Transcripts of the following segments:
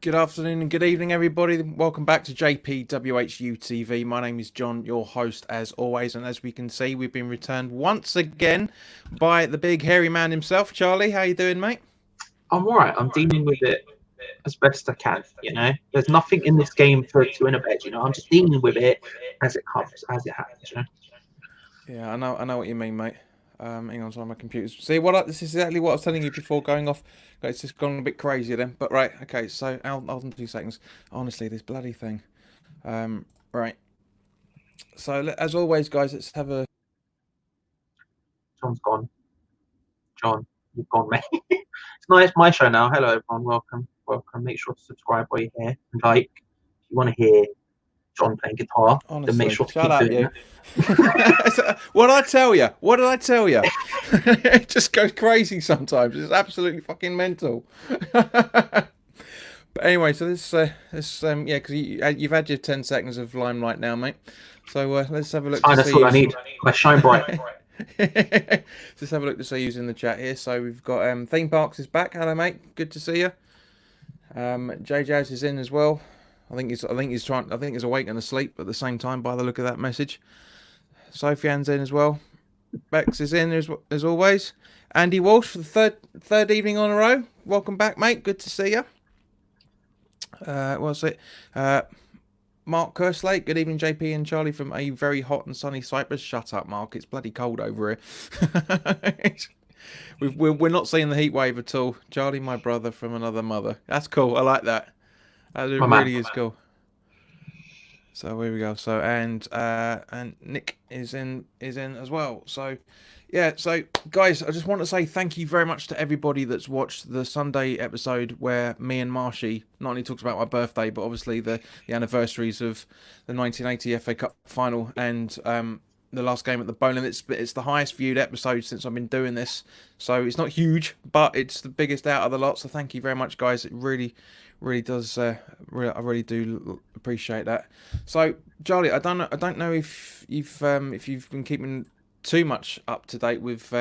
Good afternoon and good evening, everybody. Welcome back to WHU TV. My name is John, your host, as always. And as we can see, we've been returned once again by the big hairy man himself. Charlie, how you doing, mate? I'm all right. I'm dealing with it as best I can. There's nothing in this game to win a bet. I'm just dealing with it as it comes, as it happens. Yeah, I know what you mean, mate. Hang on, sorry, my computer's. See, this is exactly what I was telling you before going off. It's just gone a bit crazy then. But right, okay. So, I'll in 2 seconds. Honestly, this bloody thing. Right. So, as always, guys, let's have a. John's gone. John, you've gone, mate. It's nice. My show now. Hello, everyone. Welcome. Make sure to subscribe while you're here and like. If you want to hear John playing guitar, Honestly, then make sure to shut keep up, doing you. that. What did I tell you? What did I tell you? It just goes crazy sometimes. It's absolutely fucking mental. But anyway, so yeah, because you've had your 10 seconds of limelight now, mate. So let's have a look. That's all I need. I shine bright. Just have a look to see who's in the chat here. So we've got Theme Parks is back. Hello, mate. Good to see you. JJ's is in as well. I think he's awake and asleep at the same time by the look of that message. Sofian's in as well. Bex is in as always. Andy Walsh for the third evening on a row. Welcome back, mate. Good to see you. What's it? Mark Kerslake. Good evening, JP and Charlie from a very hot and sunny Cyprus. Shut up, Mark. It's bloody cold over here. We're not seeing the heat wave at all. Charlie, my brother from another mother. That's cool. I like that. That really is cool. So here we go. So and Nick is in as well. So yeah. So guys, I just want to say thank you very much to everybody that's watched the Sunday episode where me and Marshy not only talks about my birthday, but obviously the anniversaries of the 1980 FA Cup final and the last game at the Bowling. It's the highest viewed episode since I've been doing this. So it's not huge, but it's the biggest out of the lot. So thank you very much, guys. It really does. I really do appreciate that. So, Charlie, I don't know if you've been keeping too much up to date with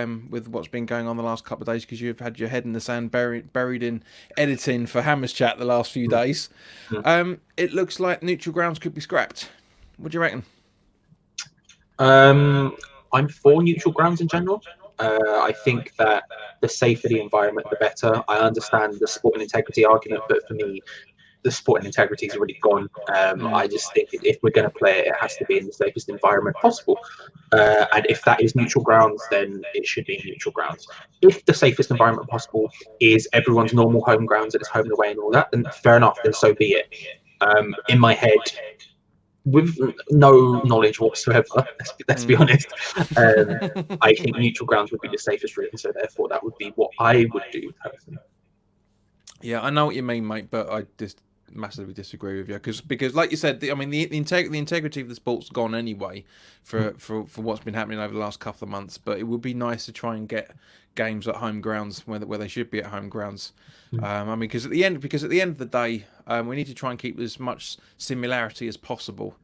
what's been going on the last couple of days, because you've had your head in the sand buried in editing for Hammers Chat the last few days. It looks like neutral grounds could be scrapped. What do you reckon? I'm for neutral grounds in general. I think that the safer the environment, the better. I understand the sporting integrity argument, but for me, the sporting integrity is already gone. I just think if we're going to play it, it has to be in the safest environment possible. And if that is neutral grounds, then it should be neutral grounds. If the safest environment possible is everyone's normal home grounds and it's home and away and all that, then fair enough, then so be it. In my head, with no knowledge whatsoever, let's be honest, I think neutral grounds would be the safest route, and so therefore that would be what I would do personally. Yeah, I know what you mean, mate, but I just massively disagree with you because like you said, the integrity of the sport's gone anyway for what's been happening over the last couple of months. But it would be nice to try and get games at home grounds where they should be at home grounds. Because at the end of the day, we need to try and keep as much similarity as possible.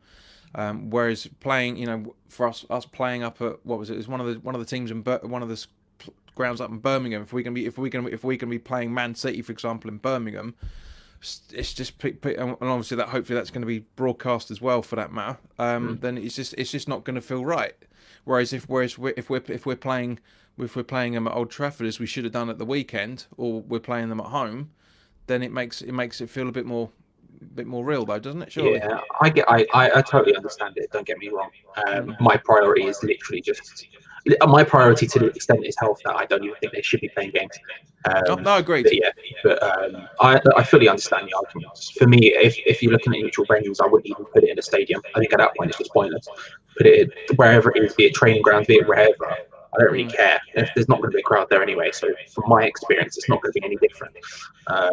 Whereas playing, for us playing up at what was it? It was one of the teams in one of the grounds up in Birmingham. If we can be playing Man City, for example, in Birmingham, it's just and obviously hopefully that's going to be broadcast as well for that matter. Then it's just not going to feel right. Whereas if we're playing them at Old Trafford as we should have done at the weekend, or we're playing them at home, then it makes it feel a bit more real, though, doesn't it? Surely. Yeah, I totally understand it. Don't get me wrong. My priority is literally just. My priority to the extent is health that I don't even think they should be playing games. No, agreed. I fully understand the arguments. For me, if you're looking at neutral venues, I wouldn't even put it in a stadium. I think at that point it's just pointless. Put it wherever it is, be it training grounds, be it wherever. I don't really care. If there's not going to be a crowd there anyway, so from my experience, it's not going to be any different. But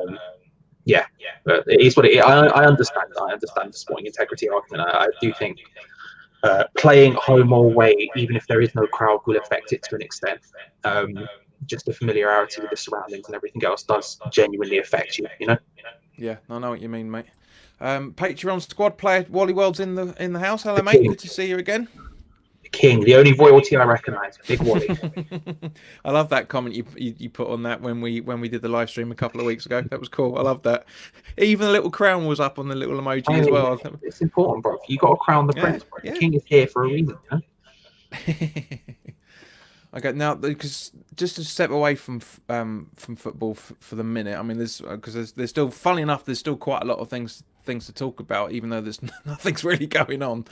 it is what it is. I understand. I understand the sporting integrity argument. I do think playing home or away, even if there is no crowd, will affect it to an extent. Just the familiarity with the surroundings and everything else does genuinely affect you. Yeah, I know what you mean, mate. Patreon squad player Wally World's in the house. Hello, mate. Good to see you again. King, the only royalty I recognise. Big Wally. I love that comment you put on that when we did the live stream a couple of weeks ago. That was cool. I love that. Even the little crown was up on the little emoji as well. It's important, bro. You got to crown the prince. Bro. Yeah. The king is here for a reason. Huh? Okay, now because just to step away from football for the minute, I mean, there's still, funny enough, there's still quite a lot of things to talk about, even though there's nothing's really going on.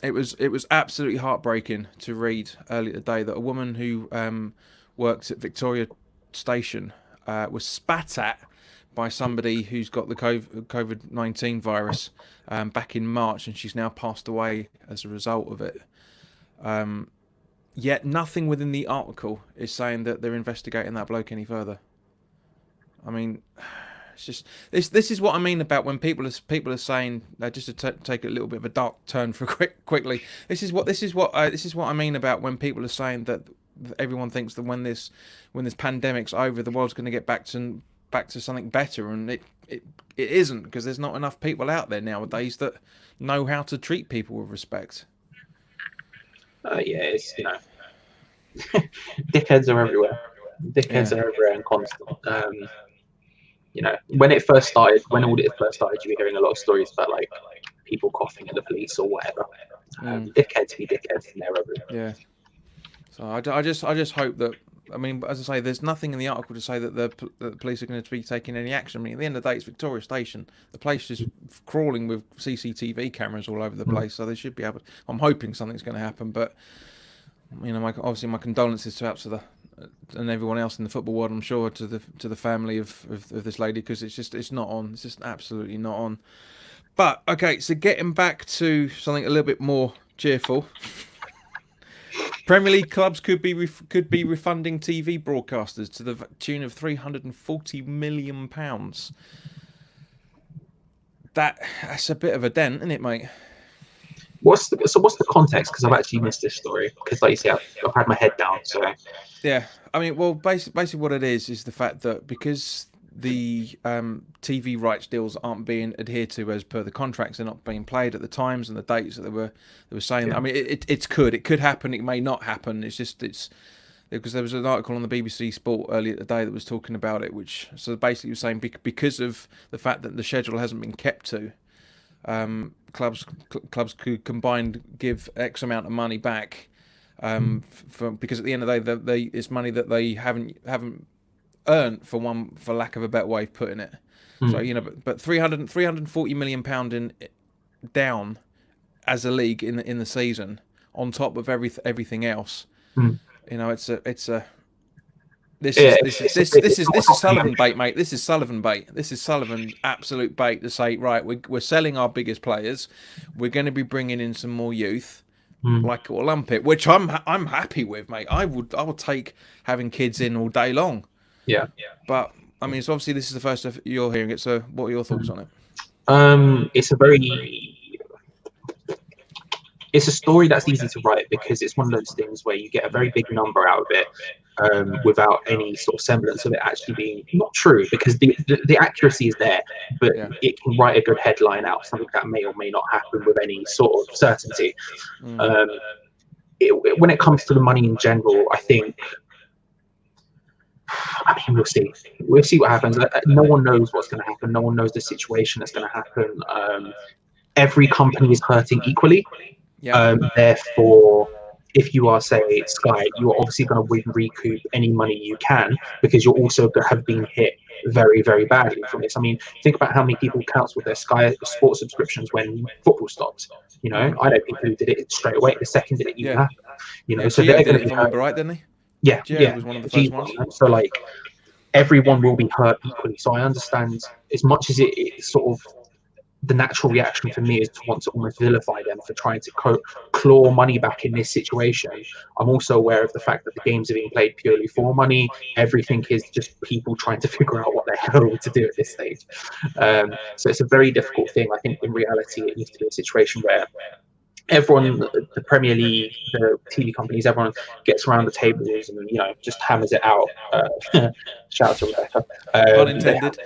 It was absolutely heartbreaking to read earlier today that a woman who works at Victoria Station was spat at by somebody who's got the COVID-19 virus back in March, and she's now passed away as a result of it. Yet nothing within the article is saying that they're investigating that bloke any further. I mean, it's just this is what I mean about when people are saying, just to take a little bit of a dark turn for quickly. This is what I mean about when people are saying that everyone thinks that when this pandemic's over, the world's going to get back to something better, and it isn't, because there's not enough people out there nowadays that know how to treat people with respect. It's dickheads are everywhere. Dickheads are everywhere and constant. When all this first started, you were hearing a lot of stories about like people coughing at the police or whatever. Dickheads be dickheads, and they're everywhere. Yeah. So I just hope that, I mean, as I say, there's nothing in the article to say that the police are going to be taking any action. I mean, at the end of the day, it's Victoria Station. The place is crawling with CCTV cameras all over the place, so they should be able to, I'm hoping something's going to happen, but, obviously my condolences to and everyone else in the football world, I'm sure, to the family of this lady, because it's not on. It's just absolutely not on. But, okay, so getting back to something a little bit more cheerful. Premier League clubs could be refunding TV broadcasters to the tune of £340 million. That's a bit of a dent, isn't it, mate? What's the context? Because I've actually missed this story. Because, like you say, I've had my head down. So yeah, I mean, well, basically what it is the fact that because the TV rights deals aren't being adhered to as per the contracts, they're not being played at the times and the dates that they were saying. Yeah. I mean, it could happen, it may not happen. It's because there was an article on the BBC Sport earlier today that was talking about it, which so basically was saying because of the fact that the schedule hasn't been kept to, clubs could combined give X amount of money back, because at the end of the day, it's money that they haven't earned, for lack of a better way of putting it. So but 340 million pound down as a league in the season, on top of everything else. This is Sullivan bait, mate. This is Sullivan bait. This is Sullivan absolute bait to say, right, we're selling our biggest players. We're going to be bringing in some more youth, like or lump it, which I'm happy with, mate. I would take having kids in all day long. Yeah. But I mean, so obviously this is the first time you're hearing it. So what are your thoughts on it? It's a story that's easy to write, because it's one of those things where you get a very big number out of it, without any sort of semblance of it actually being not true, because the accuracy is there, but it can write a good headline out, something that may or may not happen with any sort of certainty. When it comes to the money in general, I think, we'll see. We'll see what happens. No one knows what's going to happen. No one knows the situation that's going to happen. Every company is hurting equally. Therefore, if you are, say, Sky, you're obviously going to recoup any money you can, because you're also going to have been hit very, very badly from this. I mean, think about how many people cancelled their Sky Sports subscriptions when football stopped. I know people who did it straight away the second that it even happened. So they're going to be hurt, right, didn't he? Yeah, was one of the first ones. So like, everyone will be hurt equally. So I understand, as much as it's sort of the natural reaction for me is to want to almost vilify them for trying to claw money back in this situation. I'm also aware of the fact that the games are being played purely for money. Everything is just people trying to figure out what the hell to do at this stage. So it's a very difficult thing. I think in reality, it needs to be a situation where everyone, the Premier League, the TV companies, everyone gets around the tables and just hammers it out. Shout out to Rebecca. Unintended.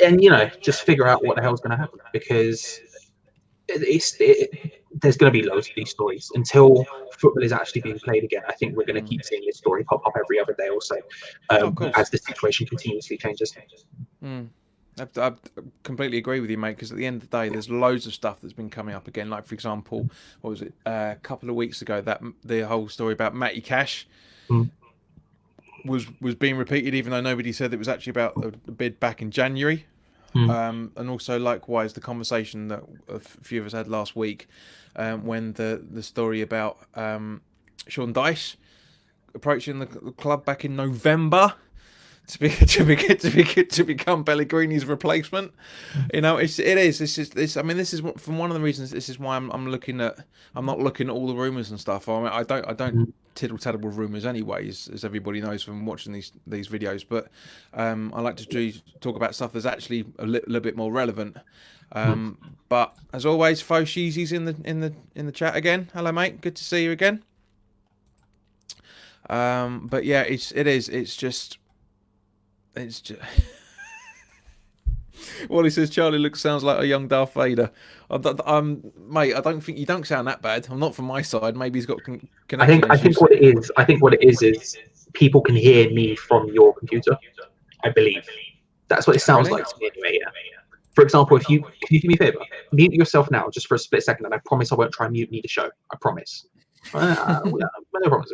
And just figure out what the hell's going to happen, because there's going to be loads of these stories until football is actually being played again. I think we're going to keep seeing this story pop up every other day or so, Of course. as the situation continuously changes. I completely agree with you, mate, because at the end of the day, there's loads of stuff that's been coming up again. Like, for example, what was it, a couple of weeks ago, that the whole story about Matty Cash was being repeated, even though nobody said it was actually about a bid back in January. And also, likewise, the conversation that a few of us had last week, when the story about Sean Dyche approaching the club back in November to become Pellegrini's replacement. You know, this is I mean, this is from one of the reasons. This is why I'm not looking at all the rumours and stuff. I mean, I don't tittle tattle with rumours anyways, as everybody knows from watching these videos. But I like to talk about stuff that's actually a little bit more relevant. But as always, Fo Sheezy's in the chat again. Hello, mate. Good to see you again. But yeah, it's just. Wally says Charlie sounds like a young Darth Vader. Mate, I don't think you don't sound that bad. I'm not from my side. Maybe he's got connection I think what it is people can hear me from your computer. I believe that's what it sounds like to me anyway. Yeah. For example, can you do me a favor? Mute yourself now, just for a split second, and I promise I won't try and mute the show. I promise. No promise.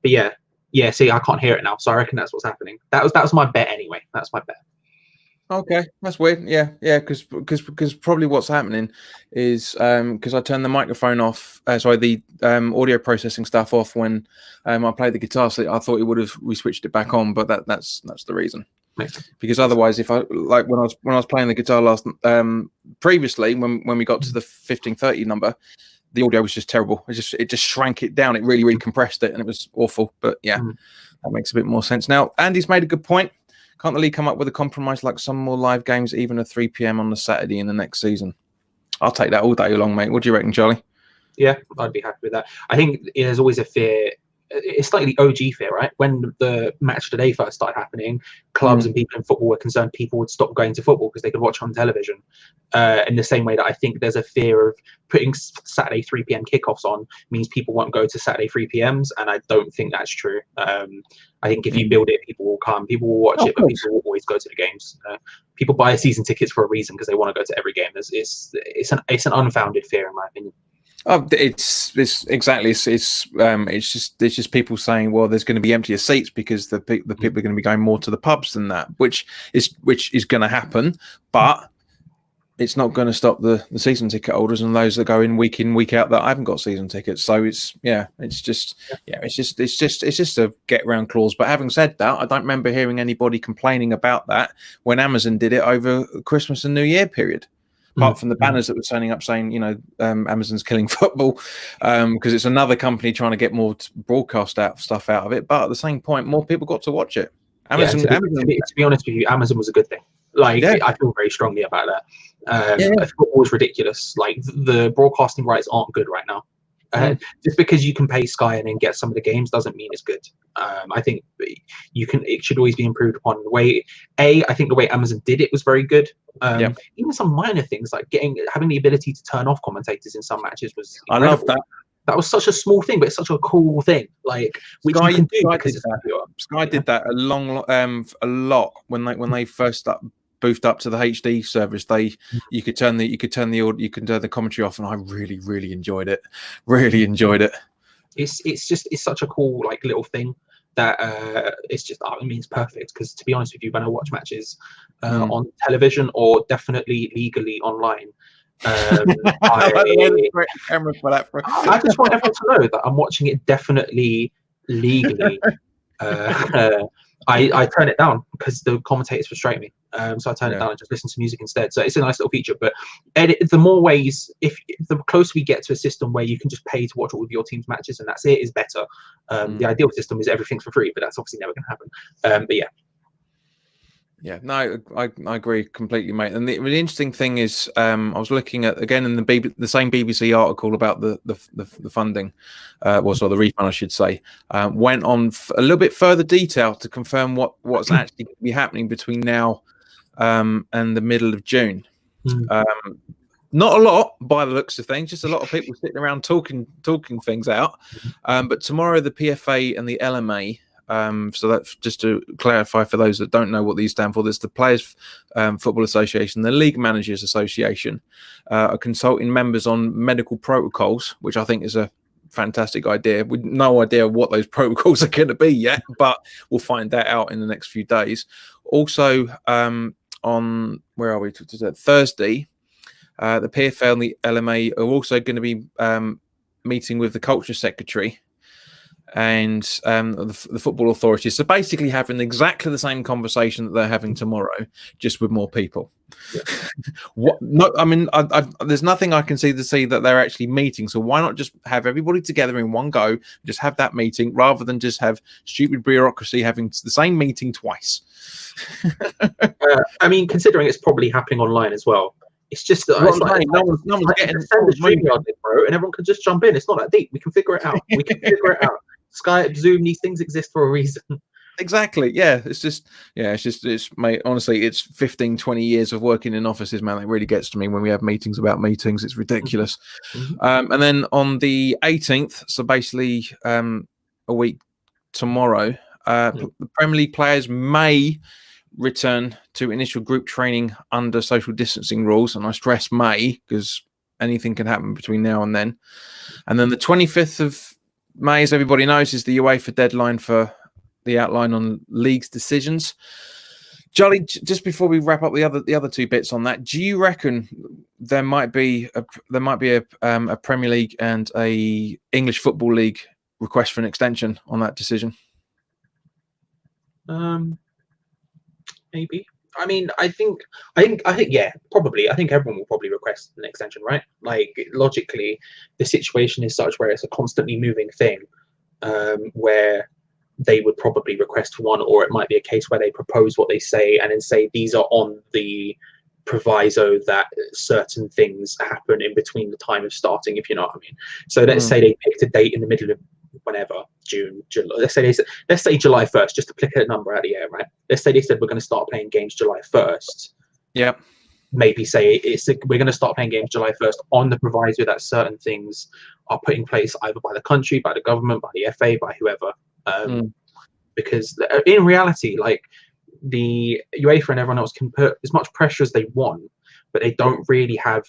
But yeah. Yeah, see, I can't hear it now, so I reckon that's what's happening. That was my bet anyway. That's my bet. Okay, that's weird. Yeah, because probably what's happening is because I turned the microphone off, the audio processing stuff off when I played the guitar. So I thought we switched it back on, but that's the reason. Because otherwise, if I like when I was playing the guitar last previously when we got to the 1530 number. The audio was just terrible. It just shrank it down. It really compressed it, and it was awful. But yeah, that makes a bit more sense. Now, Andy's made a good point. Can't the league come up with a compromise like some more live games, even at 3 p.m. on the Saturday in the next season? I'll take that all day long, mate. What do you reckon, Charlie? Yeah, I'd be happy with that. I think there's always a fear. It's like the OG fear, right? When the match today first started happening, clubs and people in football were concerned people would stop going to football because they could watch on television. In the same way that I think there's a fear of putting Saturday 3 p.m. kickoffs on means people won't go to Saturday 3 p.m.s, and I don't think that's true. I think if you build it, people will come, people will watch it, but people will always go to the games. People buy season tickets for a reason because they want to go to every game. It's an unfounded fear, in my opinion. Oh, it's just people saying, well, there's going to be emptier seats because the people are going to be going more to the pubs than that, which is going to happen, but it's not going to stop the season ticket holders and those that go in, week out that I haven't got season tickets. So it's just a get round clause. But having said that, I don't remember hearing anybody complaining about that when Amazon did it over Christmas and New Year period. Apart from the banners that were turning up saying, Amazon's killing football, because it's another company trying to get more broadcast stuff out of it. But at the same point, more people got to watch it. Amazon, to be honest with you, Amazon was a good thing. I feel very strongly about that. Football is ridiculous. Like, the broadcasting rights aren't good right now. Just because you can pay Sky and then get some of the games doesn't mean it's good. I think it should always be improved upon. I think the way Amazon did it was very good. Even some minor things like having the ability to turn off commentators in some matches was incredible. I love that. That was such a small thing, but it's such a cool thing. Like, which Sky, you can do Sky because did that. Sky did that a lot when they first boofed up to the HD service. You could turn the commentary off, and I really enjoyed it. Really enjoyed it. It's such a cool little thing that it's perfect, because to be honest with you, when I watch matches on television or definitely legally online, I just want everyone to know that I'm watching it definitely legally. I turn it down because the commentators frustrate me. So I turn it down and just listen to music instead. So it's a nice little feature. But the more ways, if the closer we get to a system where you can just pay to watch all of your team's matches and that's it, is better. The ideal system is everything's for free, but that's obviously never going to happen. But yeah. Yeah, no, I agree completely, mate. And the really interesting thing is, I was looking at again in the same BBC article about the funding, the refund, I should say, went on a little bit further detail to confirm what's actually going to be happening between now and the middle of June. Not a lot by the looks of things, just a lot of people sitting around talking things out. But tomorrow the PFA and the LMA. So that's just to clarify for those that don't know what these stand for. There's the Players Football Association, the League Managers Association, are consulting members on medical protocols, which I think is a fantastic idea. With no idea what those protocols are going to be yet, but we'll find that out in the next few days. Also, on where are we? Thursday. The PFL and the LMA are also going to be meeting with the culture secretary and the football authorities. So basically having exactly the same conversation that they're having tomorrow, just with more people. Yeah. What? No, I mean, there's nothing I can see that they're actually meeting. So why not just have everybody together in one go, just have that meeting rather than just have stupid bureaucracy having the same meeting twice? I mean, considering it's probably happening online as well. It's just that no one's getting send the StreamYard link, bro, and everyone can just jump in. It's not that deep. We can figure it out. Skype, Zoom, these things exist for a reason. Exactly. Yeah. It's mate, honestly, it's 15, 20 years of working in offices, man. It really gets to me when we have meetings about meetings. It's ridiculous. And then on the 18th, so basically a week tomorrow, the Premier League players may return to initial group training under social distancing rules, and I stress may because anything can happen between now and then. And then the 25th of May, as everybody knows, is the UEFA deadline for the outline on league's decisions. Jolly, just before we wrap up the other two bits on that, do you reckon there might be a Premier League and a English Football League request for an extension on that decision? Maybe. I mean, I think, yeah, probably. I think everyone will probably request an extension, right? Like, logically, the situation is such where it's a constantly moving thing, where they would probably request one, or it might be a case where they propose what they say and then say these are on the proviso that certain things happen in between the time of starting, if you know what I mean. So let's say they picked a date in the middle of whenever, June, July. Let's say July 1st, just to pick a number out of the air, right? Let's say they said we're going to start playing games July 1st. Yeah. Maybe say we're going to start playing games July 1st on the proviso that certain things are put in place either by the country, by the government, by the FA, by whoever. Because in reality, like, the UEFA and everyone else can put as much pressure as they want, but they don't really have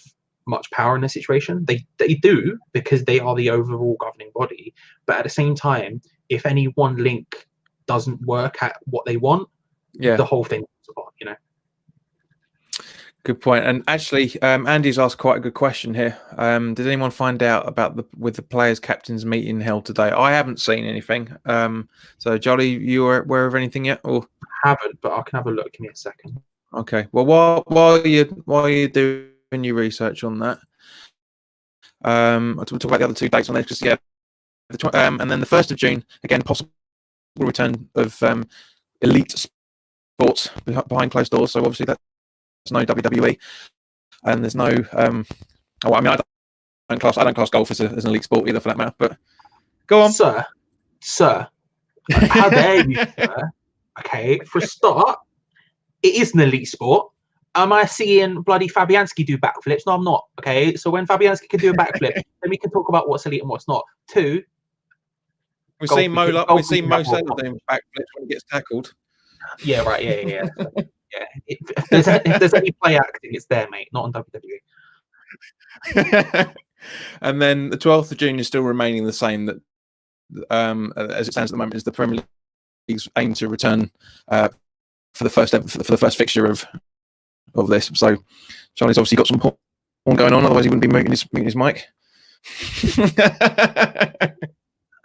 much power in the situation. They do, because they are the overall governing body, but at the same time, if any one link doesn't work at what they want, the whole thing is apart, you know. Good point. And actually, Andy's asked quite a good question here. Did anyone find out about the players' captains meeting held today? I haven't seen anything. So Jolly, you are aware of anything yet? Or I haven't, but I can have a look. Give me a second. Okay. Well, while you're doing your research on that, I'll talk about the other 2 dates on there. Just and then the 1st of June, again, possible return of elite sports behind closed doors. So obviously that's no WWE, and there's no. I don't class golf as an elite sport either, for that matter. But go on, sir. How dare you, sir? Okay, for a start, it is an elite sport. Am I seeing bloody Fabianski do backflips? No, I'm not. Okay, so when Fabianski can do a backflip, then we can talk about what's elite and what's not. 2, we've seen Mo Salah doing backflips when he gets tackled. Yeah, right. Yeah. If there's any play acting, it's there, mate. Not on WWE. And then the 12th of June is still remaining the same. That as it stands at the moment, is the Premier League's aim to return for the first fixture of this. So Charlie's obviously got some porn going on, otherwise he wouldn't be muting his mic.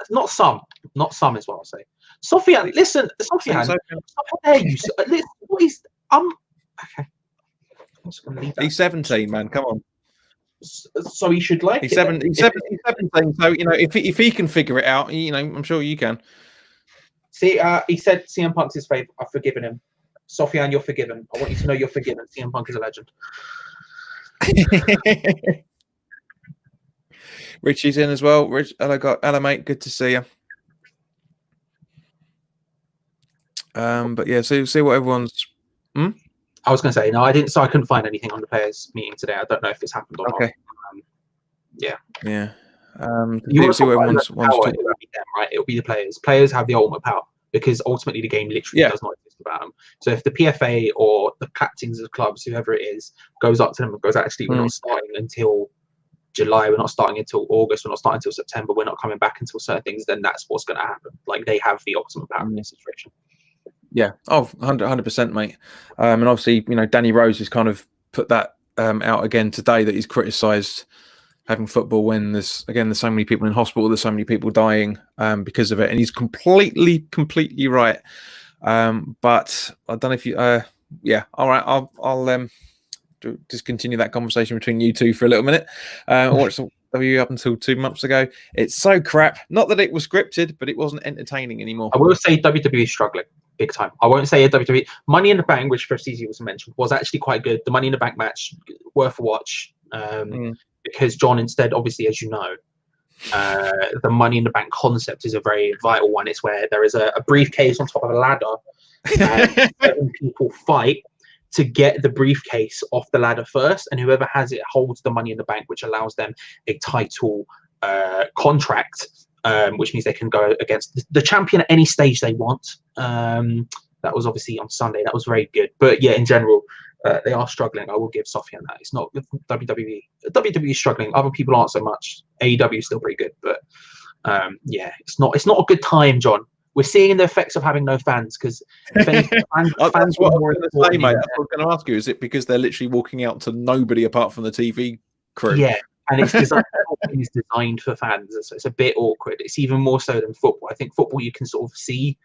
Not some is what I'll say. Sophia, listen, Sophia, how dare you? Listen, what is okay. I'm just gonna leave that. He's 17, man. Come on. So he should like. He's 17. So you know, if he can figure it out, you know, I'm sure you can. See, he said CM Punk's his favourite. I've forgiven him. Sophian, you're forgiven. I want you to know you're forgiven. CM Punk is a legend. Richie's in as well. Hello, mate. Good to see you. But yeah, see what everyone's. I was going to say no, I didn't. So I couldn't find anything on the players' meeting today. I don't know if it's happened or not. Okay. Yeah. Yeah. You want to see what talk about everyone's power? talking. It would be them, right? It will be the players. Players have the ultimate power because ultimately the game literally Yeah. does not exist without them. So if the PFA or the captains of clubs, whoever it is, goes up to them and goes, actually, we're not starting until July, we're not starting until August, we're not starting until September, we're not coming back until certain things, then that's what's going to happen. Like, they have the ultimate power in this situation. Yeah. Oh, 100%, mate. And obviously, you know, Danny Rose has kind of put that out again today, that he's criticised having football when there's so many people in hospital, there's so many people dying because of it, and he's completely right. But I don't know if you yeah, all right, I'll just continue that conversation between you two for a little minute. I watched WHU up until 2 months ago. It's so crap. Not that it was scripted, but it wasn't entertaining anymore. I will say WWE is struggling big time. I won't say a WWE. Money in the Bank, which for CZ was mentioned, was actually quite good. The Money in the Bank match, worth a watch. Because John, instead, obviously, as you know, the Money in the Bank concept is a very vital one. It's where there is a briefcase on top of a ladder, and 7 people fight to get the briefcase off the ladder first, and whoever has it holds the Money in the Bank, which allows them a title contract, which means they can go against the champion at any stage they want. That was obviously on Sunday. That was very good. But yeah, in general, they are struggling. I will give Sofian that. It's not with WWE. WWE is struggling. Other people aren't so much. AEW is still pretty good, but yeah, it's not a good time, John. We're seeing the effects of having no fans because fans that's what I was going to say, mate. That's what I was going to ask you. Is it because they're literally walking out to nobody apart from the TV crew? Yeah, and it's designed for fans, so it's a bit awkward. It's even more so than football. I think football, you can sort of see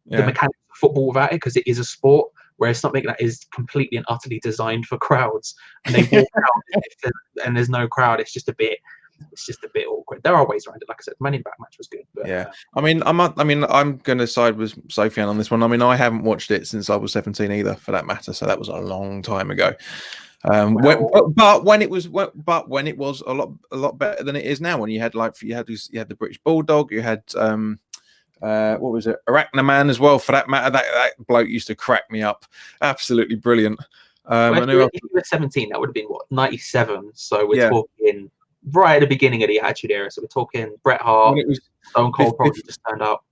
the mechanics of football without it because it is a sport, whereas something that is completely and utterly designed for crowds, and they walk out and there's no crowd. It's just a bit awkward. There are ways around it. Like I said, the Money in the Bank match was good. But, yeah, I mean, I'm going to side with Sofian on this one. I mean, I haven't watched it since I was 17 either, for that matter. So that was a long time ago. But when it was a lot better than it is now. When you had the British Bulldog, you had what was it, Arachnaman as well, for that matter. That bloke used to crack me up. Absolutely brilliant. If you were 17, that would have been what, 97. So we're talking right at the beginning of the Attitude Era. So we're talking Bret Hart, Stone Cold probably just turned up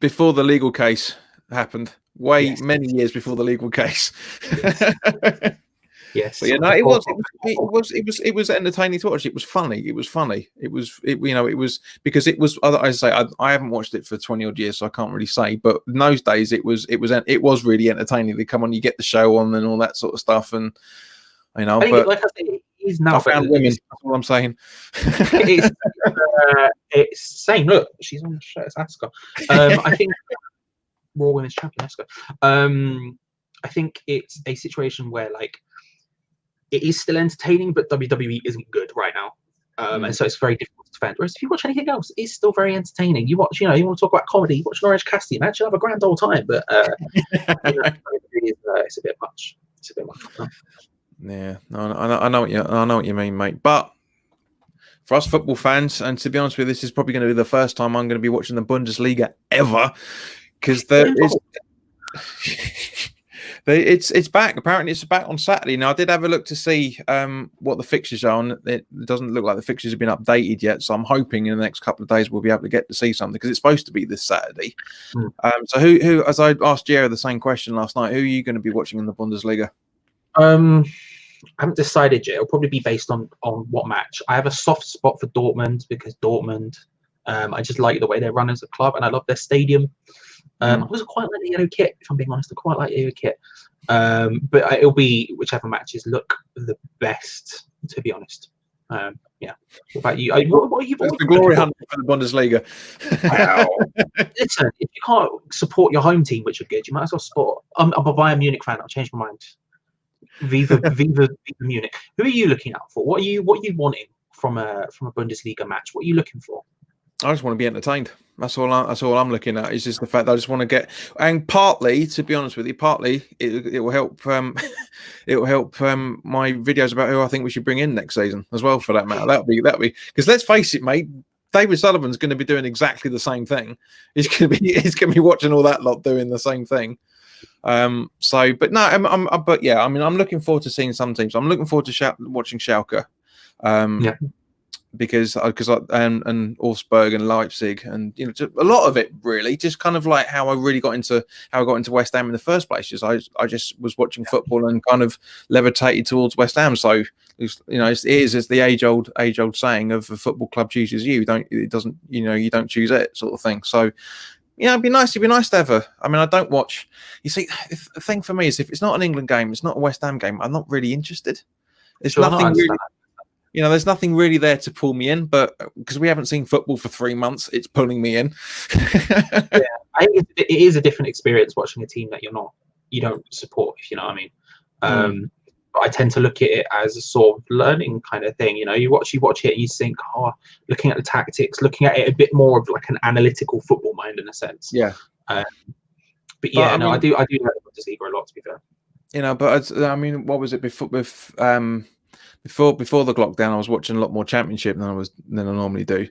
before the legal case happened. Many years before the legal case. Yes. But, it was entertaining to watch. It was funny. It was because it was, as I say, I haven't watched it for 20 odd years, so I can't really say. But in those days, it was really entertaining. They come on, you get the show on, and all that sort of stuff, and you know. But like I say, he's now. I found women. That's what I'm saying. It's saying, look, she's on the show. It's Asuka. I think Raw Women's Champion Asuka. I think it's a situation where it is still entertaining, but WWE isn't good right now. And so it's very difficult to defend. Whereas if you watch anything else, it's still very entertaining. You watch, you want to talk about comedy, you watch an Orange Cassidy match, you'll have a grand old time. But it's a bit much. It's a bit much. Yeah, I know what you mean, mate. But for us football fans, and to be honest with you, this is probably going to be the first time I'm going to be watching the Bundesliga ever, because it's back. Apparently, it's back on Saturday. Now, I did have a look to see what the fixtures are on. It doesn't look like the fixtures have been updated yet, so I'm hoping in the next couple of days we'll be able to get to see something, because it's supposed to be this Saturday. So, who, as I asked Jared the same question last night, who are you going to be watching in the Bundesliga? I haven't decided yet. It'll probably be based on what match. I have a soft spot for Dortmund because Dortmund, I just like the way they run as a club, and I love their stadium. I wasn't quite like the yellow kit, if I'm being honest. I quite like the yellow kit. But it'll be whichever matches look the best, to be honest. Yeah. What about you? What are you? It's the glory hunt for the Bundesliga. Wow. Listen, if you can't support your home team, which are good, you might as well support. I'm a Bayern Munich fan. I'll change my mind. Viva Munich. Who are you looking out for? What are you wanting from a Bundesliga match? What are you looking for? I just want to be entertained. That's all I'm looking at. Is just the fact that I just want to get, and partly, to be honest with you, partly it will help. It will help my videos about who I think we should bring in next season as well. For that matter, that'll be because let's face it, mate. David Sullivan's going to be doing exactly the same thing. He's going to be watching all that lot doing the same thing. But no, but yeah, I mean, I'm looking forward to seeing some teams. I'm looking forward to watching Schalke. Yeah. Because and Augsburg and Leipzig, and just a lot of it really just kind of like how I got into West Ham in the first place. Just I just was watching football and kind of levitated towards West Ham. So it is the age old saying of a football club chooses you. You don't choose it, sort of thing. So it'd be nice to have I mean, I don't watch. You see, the thing for me is if it's not an England game, it's not a West Ham game, I'm not really interested. There's nothing really. There's nothing really there to pull me in, but because we haven't seen football for 3 months, it's pulling me in. Yeah, I think it is a different experience watching a team that you don't support, if you know what I mean. But I tend to look at it as a sort of learning kind of thing. You watch it and you think, looking at the tactics, looking at it a bit more of like an analytical football mind in a sense. Yeah. But yeah, I do like the Bundesliga a lot, to be fair. But I mean, what was it before the lockdown? I was watching a lot more Championship than I normally do,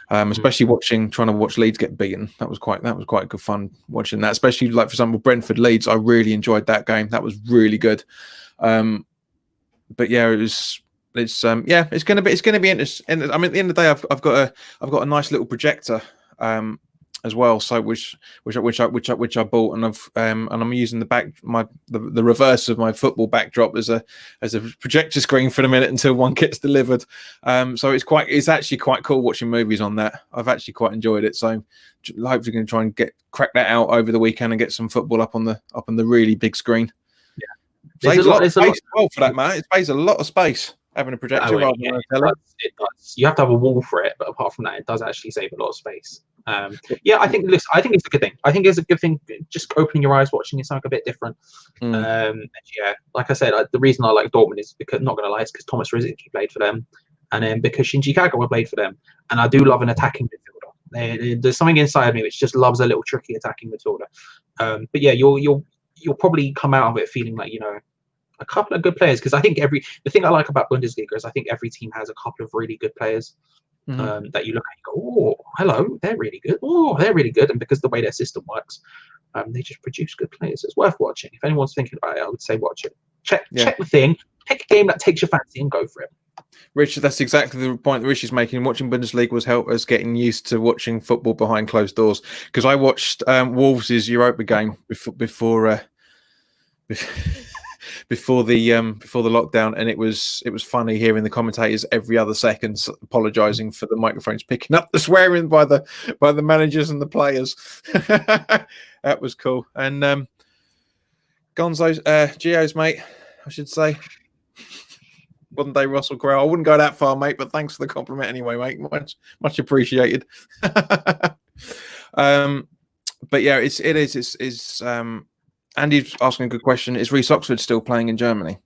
especially trying to watch Leeds get beaten. That was quite good fun watching that. Especially like for example Brentford Leeds, I really enjoyed that game. That was really good. But yeah, it's going to be interesting. And I mean, at the end of the day, I've got a nice little projector as well, so which I bought, and I'm using the reverse of my football backdrop as a projector screen for the minute until one gets delivered. So it's actually quite cool watching movies on that. I've actually quite enjoyed it. So hopefully going to try and crack that out over the weekend and get some football up on the really big screen. Yeah, saves a lot of space for that, man. It saves a lot of space having a projector rather than a tele. It does. You have to have a wall for it, but apart from that, it does actually save a lot of space. I think it's a good thing. I think it's a good thing. Just opening your eyes, watching it something a bit different. Like I said, the reason I like Dortmund is because, not going to lie, it's because Thomas Rzic played for them, and then because Shinji Kagawa played for them, and I do love an attacking midfielder. There's something inside of me which just loves a little tricky attacking midfielder. But yeah, you'll probably come out of it feeling like a couple of good players, because I think the thing I like about Bundesliga is I think every team has a couple of really good players. That you look at, you go, oh, hello, they're really good. Oh, they're really good. And because the way their system works, they just produce good players. It's worth watching. If anyone's thinking about it, I would say watch it. Check the thing. Pick a game that takes your fancy and go for it. Rich, that's exactly the point that Rich is making. Watching Bundesliga was help us getting used to watching football behind closed doors. Because I watched Wolves' Europa game before the lockdown, and it was funny hearing the commentators every other second apologizing for the microphones picking up the swearing by the managers and the players. That was cool. And Gonzo's Gio's mate, I should say, modern day Russell Crowe. I wouldn't go that far, mate, but thanks for the compliment anyway, mate. Much appreciated. But yeah, it's Andy's asking a good question. Is Reece Oxford still playing in Germany?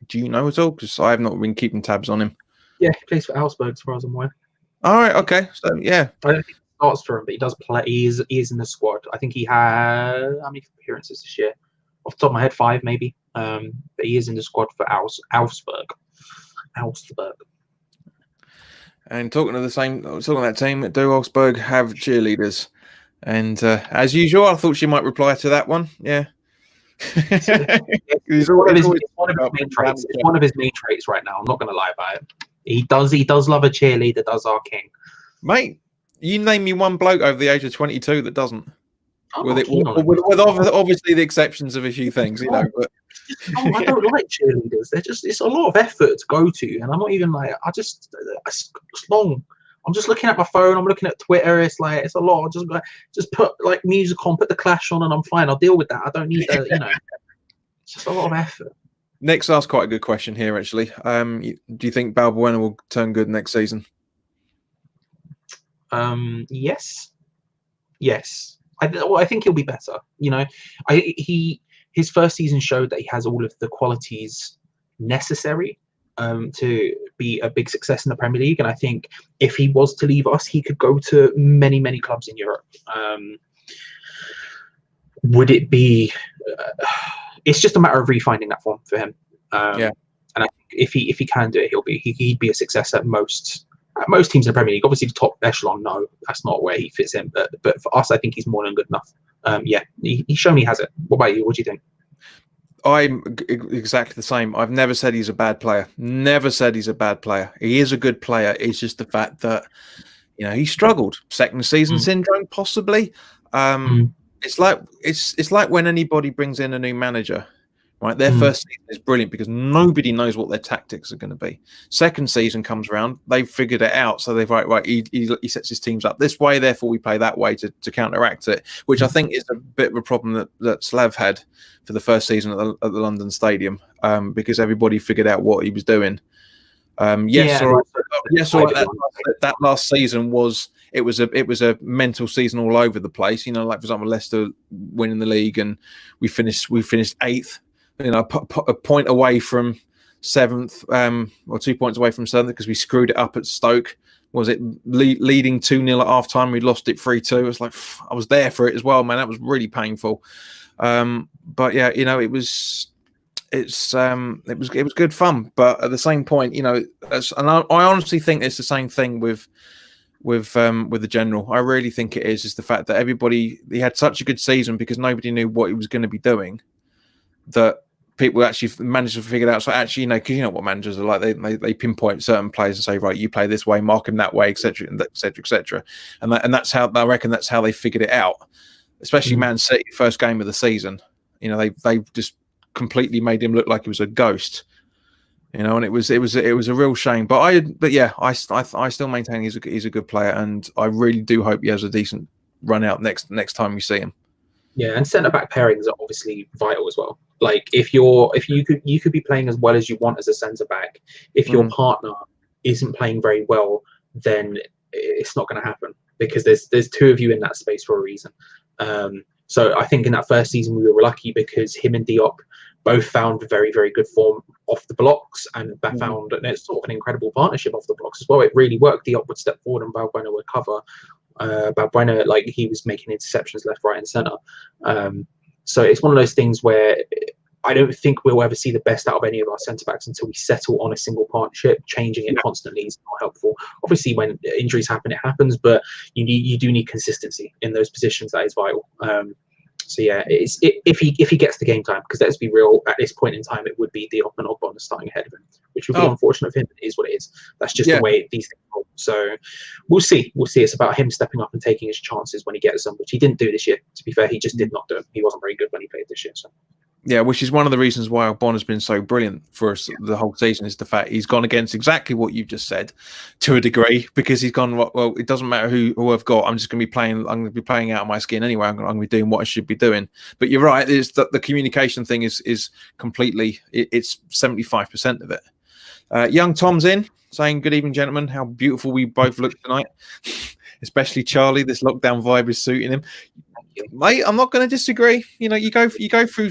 Do you know at all? Because I have not been keeping tabs on him. Yeah, he plays for Augsburg, as far as I'm aware. All right, okay. So, yeah. I don't think he starts for him, but he does play. He is in the squad. I think he had, how many appearances this year? Off the top of my head, 5 maybe. But he is in the squad for Augsburg. And talking of that team, do Augsburg have cheerleaders? And as usual, I thought she might reply to that one. Yeah. It's one of his main traits right now. I'm not going to lie about it. He does love a cheerleader, does our king. Mate, you name me one bloke over the age of 22 that doesn't. With obviously the exceptions of a few things, But I don't like cheerleaders. It's a lot of effort to go to, and I'm not even like. It's long. I'm just looking at my phone. I'm looking at Twitter. It's like it's a lot. Just put like music on, put the Clash on, and I'm fine. I'll deal with that. I don't need to, It's just a lot of effort. Nick's asked quite a good question here, actually. Do you think Balbuena will turn good next season? Yes. I think he'll be better. His first season showed that he has all of the qualities necessary to be a big success in the Premier League, and I think if he was to leave us, he could go to many, many clubs in Europe. Would it be? It's just a matter of refinding that form for him. And I think if he can do it, he'd be a success at most teams in the Premier League. Obviously, the top echelon, no, that's not where he fits in. But for us, I think he's more than good enough Yeah, he's shown he has it. What about you? What do you think? I'm exactly the same. I've never said he's a bad player. Never said he's a bad player. He is a good player. It's just the fact that, you know, he struggled. Second season syndrome, possibly. Mm. It's like when anybody brings in a new manager, right? Their Mm. first season is brilliant because nobody knows what their tactics are going to be. Second season comes around, they've figured it out. So they've he sets his teams up this way, therefore we play that way to counteract it, which I think is a bit of a problem that Slav had for the first season at the London Stadium, because everybody figured out what he was doing. Yes, Yeah, all right. Yes, all right. That last season was a mental season all over the place. You know, like for example, Leicester winning the league, and we finished eighth. You know, a point away from seventh, or 2 points away from seventh because we screwed it up at Stoke. Was it leading 2-0 at half time? We lost it 3-2. It was like, I was there for it as well, man. That was really painful. But yeah, you know, it was good fun. But at the same point, you know, and I honestly think it's the same thing with the general. I really think it is the fact that he had such a good season because nobody knew what he was going to be doing, that people actually managed to figure it out. So actually, you know, because you know what managers are like, they pinpoint certain players and say, right, you play this way, mark him that way, etc., etc., etc. And that's how I reckon that's how they figured it out. Especially Man City, first game of the season. You know, they just completely made him look like he was a ghost. You know, and it was a real shame. But I still maintain he's a good player, and I really do hope he has a decent run out next time we see him. Yeah, and centre back pairings are obviously vital as well. Like if you could be playing as well as you want as a centre back. If your partner isn't playing very well, then it's not going to happen because there's two of you in that space for a reason. So I think in that first season we were lucky because him and Diop both found very, very good form off the blocks, and found and it's sort of an incredible partnership off the blocks as well. It really worked. Diop would step forward and Balbuena would cover. Balbuena, like he was making interceptions left, right, and centre. So it's one of those things where I don't think we'll ever see the best out of any of our centre backs until we settle on a single partnership. Changing it constantly is not helpful. Obviously, when injuries happen, it happens, but you do need consistency in those positions. That is vital. So yeah, if he gets the game time, because let's be real, at this point in time, it would be Diop and Ogbonna starting ahead of him, which would be unfortunate for him. It is what it is. That's just the way these things go. So we'll see. It's about him stepping up and taking his chances when he gets them, which he didn't do this year. To be fair, he just did not do it. He wasn't very good when he played this year. So. Yeah, which is one of the reasons why Ogbonna's been so brilliant for us the whole season, is the fact he's gone against exactly what you've just said to a degree, because he's gone, well, it doesn't matter who I've got. I'm going to be playing out of my skin anyway. I'm going to be doing what I should be doing. But you're right. The communication thing is completely, it's 75% of it. Young Tom's in saying, good evening, gentlemen. How beautiful we both look tonight. Especially Charlie. This lockdown vibe is suiting him. Mate, I'm not going to disagree. You know, you go through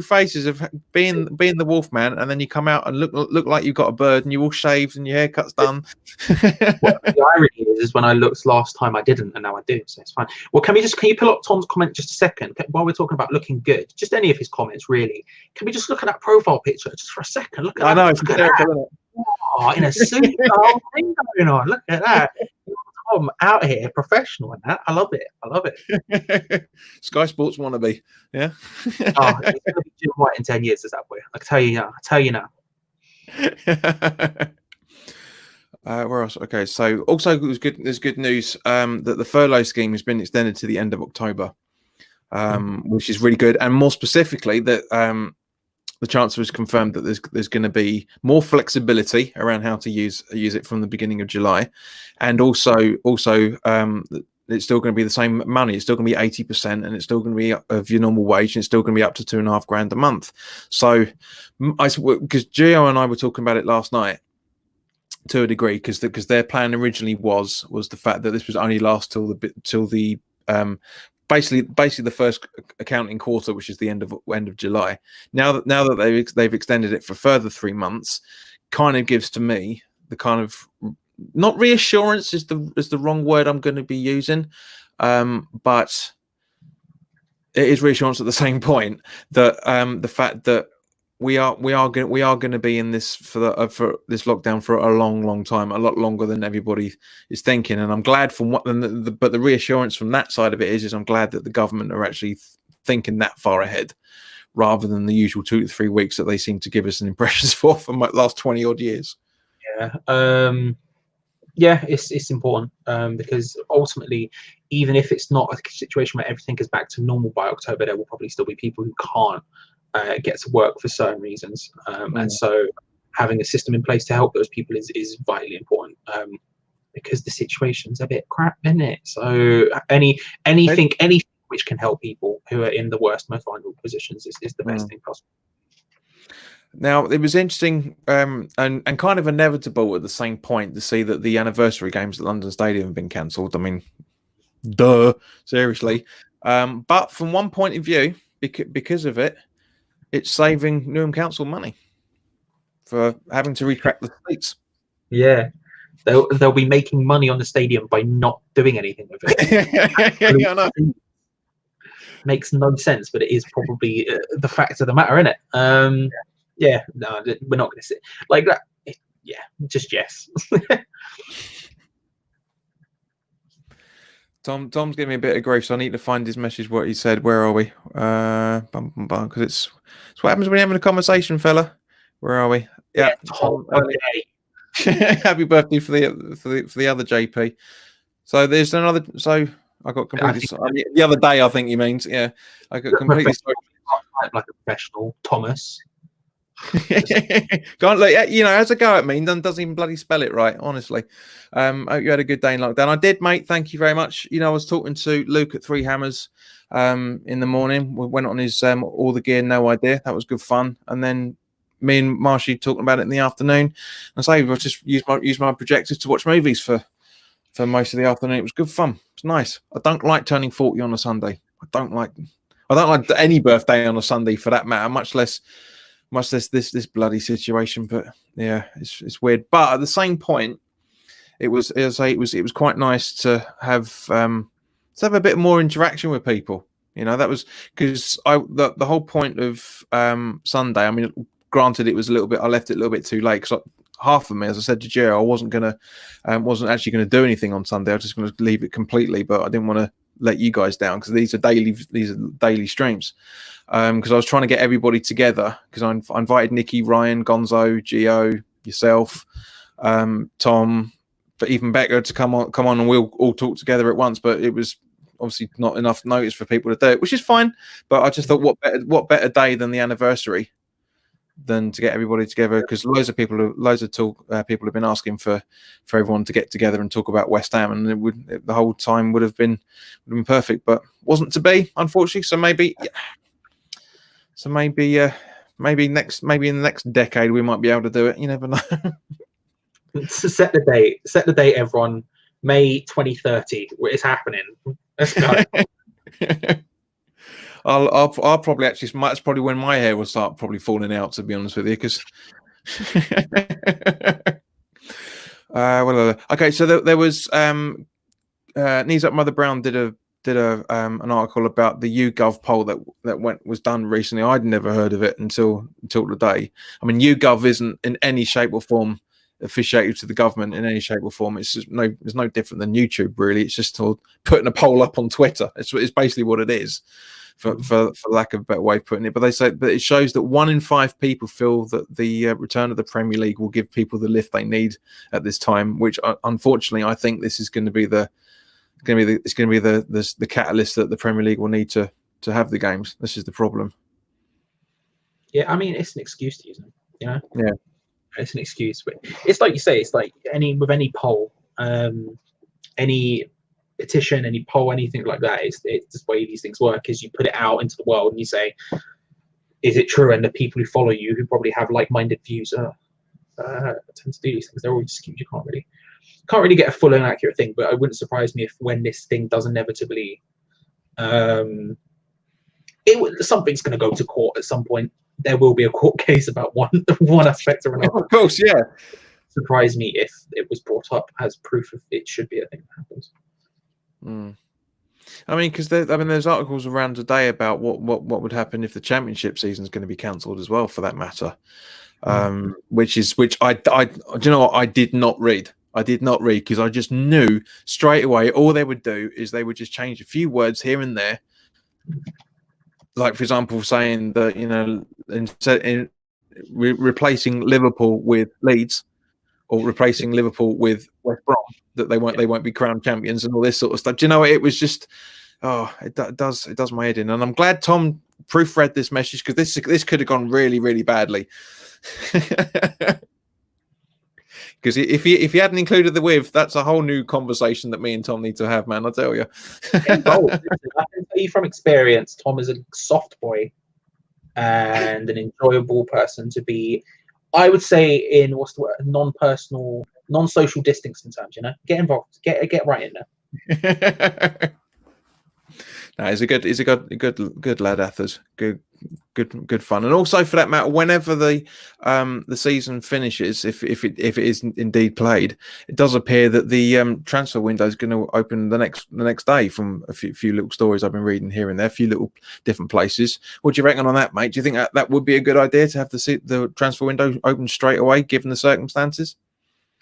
phases of being the wolf man, and then you come out and look like you've got a bird, and you're all shaved and your haircut's done. Well, the irony is when I looked last time I didn't, and now I do, so it's fine. Well, can you pull up Tom's comment just a second while we're talking about looking good? Just any of his comments, really. Can we just look at that profile picture just for a second? Look at that. I know. Look at that. Oh, in a suit, the whole thing going on. Look at that. Tom out here, professional in that. I love it. Sky Sports wannabe. Yeah. Oh, he's going to be Jim White in 10 years, is that boy? I tell you now. Where else? Okay, so also there's good news that the furlough scheme has been extended to the end of October, which is really good, and more specifically that the Chancellor has confirmed that there's going to be more flexibility around how to use it from the beginning of July, and also it's still going to be the same money. It's still going to be 80%, and it's still going to be of your normal wage, and it's still going to be up to $2,500 a month. So, because Gio and I were talking about it last night to a degree, because their plan originally was the fact that this was only last till the basically the first accounting quarter, which is the end of July. Now that they've extended it for a further 3 months, kind of gives to me the kind of, not reassurance is the wrong word I'm going to be using, but it is reassurance at the same point that the fact that we are going to be in this for this lockdown for a long time, a lot longer than everybody is thinking. And I'm glad from what but the reassurance from that side of it is I'm glad that the government are actually thinking that far ahead, rather than the usual 2 to 3 weeks that they seem to give us an impressions for the last 20 odd years. Yeah, it's important because ultimately, even if it's not a situation where everything is back to normal by October, there will probably still be people who can't get to work for certain reasons, and so having a system in place to help those people is vitally important, because the situation's a bit crap, isn't it? So anything which can help people who are in the worst, most vulnerable positions is the best thing possible. Now, it was interesting and kind of inevitable at the same point to see that the anniversary games at London Stadium have been cancelled. I mean, duh, seriously. But from one point of view, because of it, it's saving Newham Council money for having to retract the seats. Yeah, they'll be making money on the stadium by not doing anything with it. Yeah, I know. Makes no sense, but it is probably the fact of the matter, isn't it? Yeah, no, we're not going to sit like that. Yeah, just yes. Tom's giving me a bit of grief, so I need to find his message. What he said. Where are we? Because it's what happens when you're having a conversation, fella. Where are we? Yeah, Tom. Happy birthday for the other JP. So there's another. So I got completely. The other day, I think he means. Yeah, I got completely. Like a professional, Thomas. Can't let has a go at me and doesn't even bloody spell it right, honestly. Hope you had a good day in lockdown. I did, mate. Thank you very much. I was talking to Luke at Three Hammers in the morning. We went on his All the Gear No Idea. That was good fun. And then me and Marshy talking about it in the afternoon. And so I just used my projectors to watch movies for most of the afternoon. It was good fun. It's nice. I don't like turning 40 on a Sunday. I don't like any birthday on a Sunday for that matter, much less this bloody situation. But yeah, it's weird. But at the same point, it was quite nice to have a bit more interaction with people. That was because the whole point of Sunday. I mean, granted, it was I left it a little bit too late because half of me, as I said to Jerry, I wasn't actually gonna do anything on Sunday. I was just gonna leave it completely, but I didn't want to let you guys down because these are daily streams. Because I was trying to get everybody together because I invited Nikki, Ryan, Gonzo, Gio, yourself, Tom, but even Becca to come on and we'll all talk together at once. But it was obviously not enough notice for people to do it, which is fine. But I just thought, what better day than the anniversary than to get everybody together, because loads of people have been asking for everyone to get together and talk about West Ham, and the whole time would have been perfect, but wasn't to be, unfortunately. So maybe in the next decade we might be able to do it. You never know. Set the date, everyone. May 2030. It's happening. Let's go. I'll probably actually. That's probably when my hair will start probably falling out. To be honest with you, because. Okay. So there was Knees Up Mother Brown did an article about the YouGov poll that was done recently. I'd never heard of it until today. I mean, YouGov isn't in any shape or form officiated to the government in any shape or form. It's no different than YouTube, really. It's just putting a poll up on Twitter. It's basically what it is. For lack of a better way of putting it, but it shows that 1 in 5 people feel that the return of the Premier League will give people the lift they need at this time. Which, unfortunately, I think this is going to be the catalyst that the Premier League will need to have the games. This is the problem. Yeah, I mean, it's an excuse to use them. Yeah, it's an excuse. But it's like you say. It's like any poll, any petition, any poll, anything like that. It's the way these things work. Is you put it out into the world and you say, is it true? And the people who follow you, who probably have like-minded views, tend to do these things. They're always skewed. You can't really get a full and accurate thing. But it wouldn't surprise me if when this thing does inevitably, something's going to go to court at some point. There will be a court case about one aspect or another. Of course, yeah. Surprise me if it was brought up as proof of it should be a thing that happens. I mean, because there's articles around today about what would happen if the championship season is going to be cancelled as well, for that matter. Which I do you know what, I did not read. I did not read because I just knew straight away all they would do is they would just change a few words here and there. Like, for example, saying that, in replacing Liverpool with Leeds, or replacing Liverpool with West Brom, that they won't be crowned champions and all this sort of stuff. Do you know, it was just, it does my head in. And I'm glad Tom proofread this message, because this could have gone really, really badly. Because if you hadn't included the "with," that's a whole new conversation that me and Tom need to have, man. I tell you. I can tell you from experience, Tom is a soft boy and an enjoyable person to be. I would say in what's the word, non-personal, non-social distancing terms. Get involved, get right in there. No, he's a good lad, Athers. Good fun, and also, for that matter, whenever the season finishes, if it is indeed played, it does appear that the transfer window is going to open the next day. From a few little stories I've been reading here and there, a few little different places. What do you reckon on that, mate? Do you think that would be a good idea to have the transfer window open straight away, given the circumstances?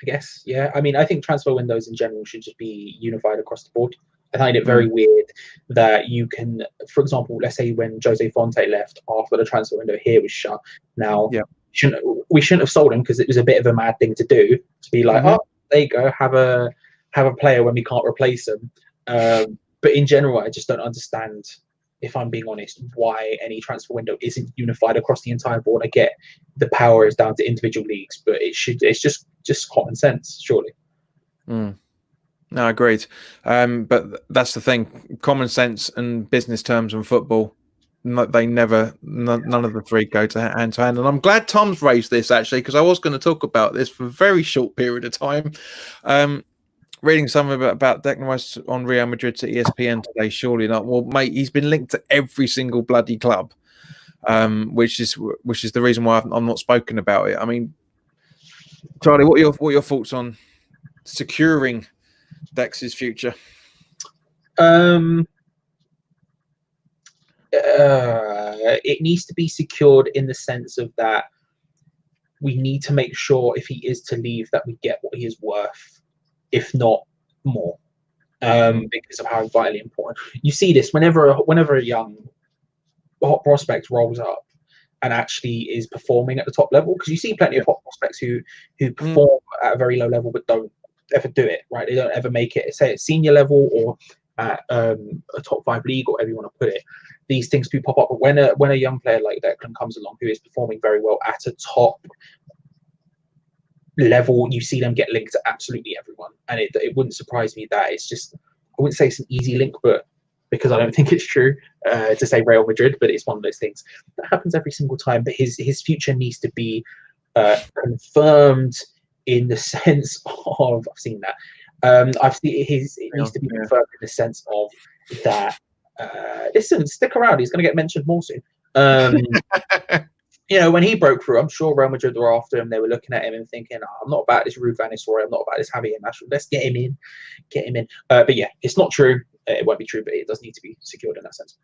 I guess, yeah. I mean, I think transfer windows in general should just be unified across the board. I find it very weird that you can, for example, let's say when Jose Fonte left after the transfer window here was shut. Now, we shouldn't have sold him, because it was a bit of a mad thing to do, to be like, oh, there you go, have a player when we can't replace him. But in general, I just don't understand, if I'm being honest, why any transfer window isn't unified across the entire board. I get the power is down to individual leagues, but it's just common sense, surely. No, agreed. But that's the thing. Common sense and business terms and football, they never, none of the three go to hand. And I'm glad Tom's raised this, actually, because I was going to talk about this for a very short period of time. Reading something about Declan Rice on Real Madrid to ESPN today. Surely not. Well, mate, he's been linked to every single bloody club, which is the reason why I'm not spoken about it. I mean, Charlie, what are your thoughts on securing Dex's future? It needs to be secured in the sense of that we need to make sure, if he is to leave, that we get what he is worth, if not more, because of how vitally important. You see this whenever a young hot prospect rolls up and actually is performing at the top level, because you see plenty of hot prospects who perform at a very low level but don't ever do it, right? They don't ever make it, say at senior level or at a top 5 league, or whatever you want to put it. These things do pop up, but when a young player like Declan comes along who is performing very well at a top level, you see them get linked to absolutely everyone. And it wouldn't surprise me that it's just, I wouldn't say it's an easy link, but because I don't think it's true to say Real Madrid, but it's one of those things that happens every single time. But his future needs to be confirmed in the sense of, I've seen that. It needs to be confirmed in the sense of that. Listen, stick around. He's going to get mentioned more soon. When he broke through, I'm sure Real Madrid were after him. They were looking at him and thinking, I'm not about this Ruud van Nistelrooy. I'm not about this Javier Mascherano. Let's get him in. But yeah, it's not true. It won't be true, but it does need to be secured in that sense.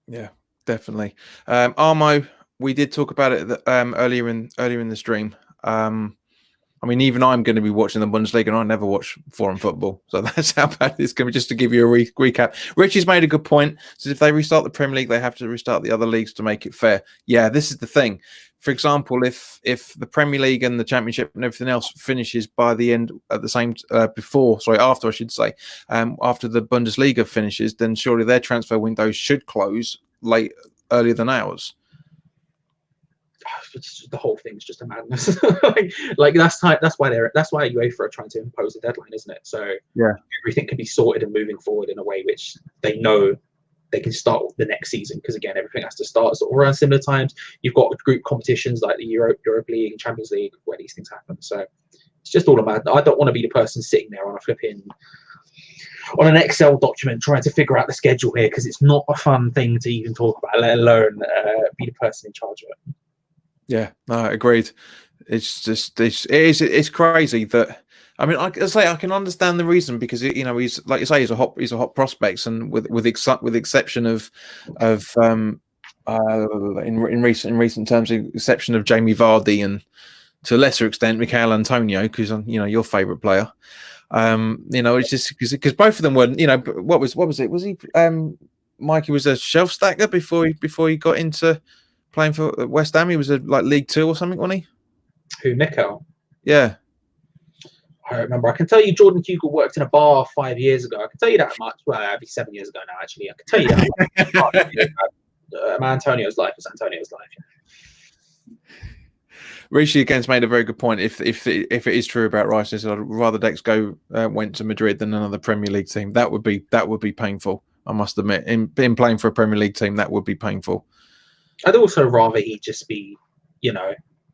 Yeah, definitely. Armo, we did talk about it earlier in the stream. I mean, even I'm going to be watching the Bundesliga, and I never watch foreign football. So that's how bad it's going to be, just to give you a recap. Richie's made a good point. So if they restart the Premier League, they have to restart the other leagues to make it fair. Yeah, this is the thing. For example, if the Premier League and the Championship and everything else finishes by the end at the same after, I should say, after the Bundesliga finishes, then surely their transfer windows should close earlier than ours. The whole thing's just a madness. that's why UEFA are trying to impose a deadline, isn't it? So yeah, everything can be sorted and moving forward in a way which they know they can start the next season, because again, everything has to start sort of around similar times. You've got group competitions like the Europa League and Champions League where these things happen. So it's just all a madness. I don't want to be the person sitting there on an Excel document trying to figure out the schedule here, because it's not a fun thing to even talk about, let alone be the person in charge of it. Yeah, no, agreed. It's just it's crazy that I mean, I say I can understand the reason because he's like you say he's a hot prospect, and with exception in recent terms, the exception of Jamie Vardy and to a lesser extent Michael Antonio, because your favourite player. It's just because both of them were what was it? Was he Mikey was a shelf stacker before he got into playing for West Ham? He was like League Two or something, wasn't he? Who, Mikel? Yeah. I remember. I can tell you Jordan Hugo worked in a bar 5 years ago. I can tell you that much. Well, that'd be 7 years ago now, actually. I can tell you that much. Antonio's life is Antonio's life. Rishi again's made a very good point. If it is true about Rice, I'd rather Dex went to Madrid than another Premier League team. That would be painful. I must admit, in playing for a Premier League team, that would be painful. I'd also rather he just be,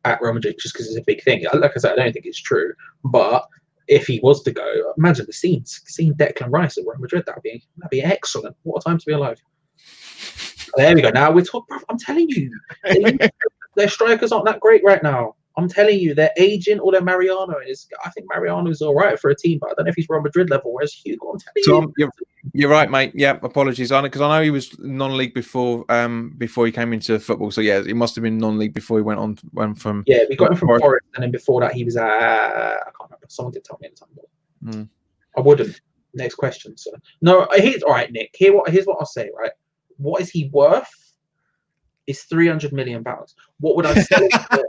at Real Madrid just because it's a big thing. Like I said, I don't think it's true, but if he was to go, imagine the scenes. Seeing Declan Rice at Real Madrid, that'd be excellent. What a time to be alive. There we go. Now we're talking. I'm telling you, their strikers aren't that great right now. I'm telling you, they're aging. Or their Mariano is. I think Mariano is all right for a team, but I don't know if he's Real Madrid level. Whereas Hugo, I'm telling you. You're right, mate. Yeah, apologies on it because I know he was non-league before he came into football. So yeah, he must have been non-league before he went from. Yeah, we got him from Forest, and then before that he was at. I can't remember. Someone did tell me at the time. I wouldn't. Next question, sir. No, here's all right, Nick. Here's what I'll say. Right, what is he worth? Is £300 million. What would I sell him for?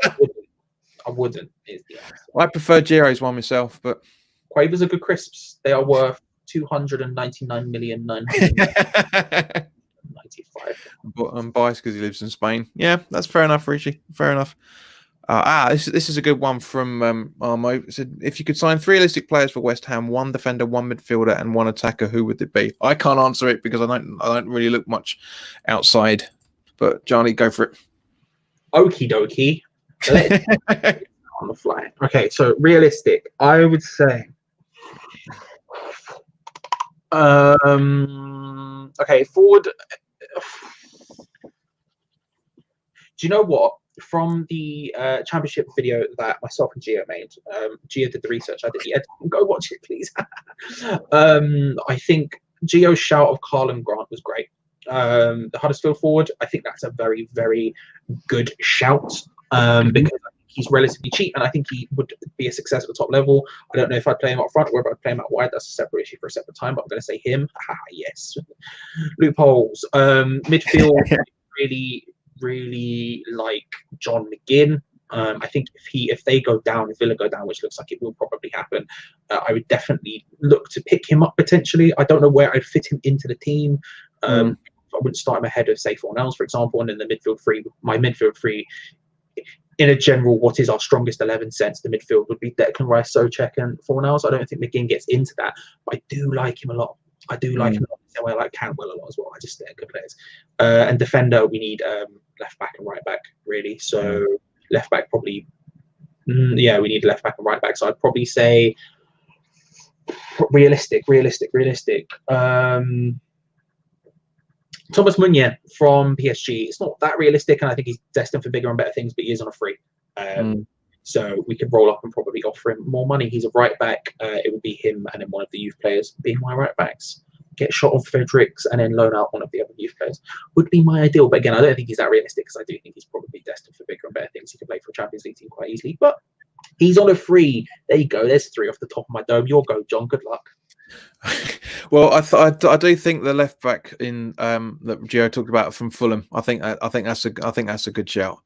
I wouldn't. Is the answer. I prefer Giro's one myself, but Quavers are good crisps. They are worth 299,995. I'm biased because he lives in Spain. Yeah, that's fair enough, Richie. Fair enough. This is a good one from Armo. It said, if you could sign 3 realistic players for West Ham, 1 defender, 1 midfielder, and 1 attacker, who would it be? I can't answer it because I don't really look much outside. But Johnny, go for it. Okie dokie. On the fly. Okay, so realistic. I would say. Okay, forward. Do you know what? From the championship video that myself and Gio made, Gio did the research. I did. Yeah, go watch it, please. I think Gio's shout of Carlin Grant was great. The Huddersfield forward, I think that's a very, very good shout because he's relatively cheap and I think he would be a success at the top level. I don't know if I'd play him up front or if I'd play him out wide. That's a separate issue for a separate time, but I'm going to say him. Yes. Loopholes. Midfield, really, really like John McGinn. I think if they go down, if Villa go down, which looks like it will probably happen, I would definitely look to pick him up potentially. I don't know where I'd fit him into the team. I wouldn't start him ahead of, say, Fornells, for example, and then the midfield three. My midfield three, in a general, what is our strongest 11 sense, the midfield would be Declan Rice, Souček, and Fornells. I don't think McGinn gets into that, but I do like him a lot. I do like him a lot. I like Cantwell a lot as well. I just think they're good players. And defender, we need left back and right back, really. So left back probably, we need left back and right back. So I'd probably say realistic. Thomas Meunier from PSG. It's not that realistic, and I think he's destined for bigger and better things, but he is on a free. So we could roll up and probably offer him more money. He's a right back. It would be him and then one of the youth players being my right backs. Get shot of Fredericks and then loan out one of the other youth players would be my ideal. But again, I don't think he's that realistic because I do think he's probably destined for bigger and better things. He could play for a Champions League team quite easily, but he's on a free. There you go. There's 3 off the top of my dome. Your go, John. Good luck. Well, I do think the left back in that Gio talked about from Fulham. I think that's a good shout.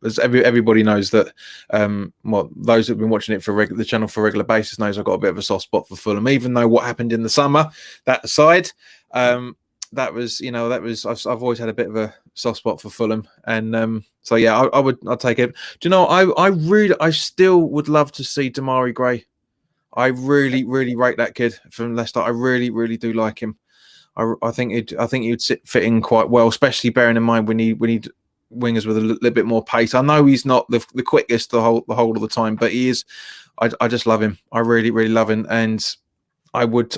As everybody knows that, those who've been watching it for the channel for a regular basis knows I've got a bit of a soft spot for Fulham. Even though what happened in the summer, that aside, I've always had a bit of a soft spot for Fulham, and so yeah, I'd take it. Do you know, I still would love to see Damari Gray. I really, really rate that kid from Leicester. I really, really do like him. I think he would fit in quite well, especially bearing in mind we need wingers with a little bit more pace. I know he's not the quickest the whole of the time, but he is. I just love him. I really, really love him, and I would.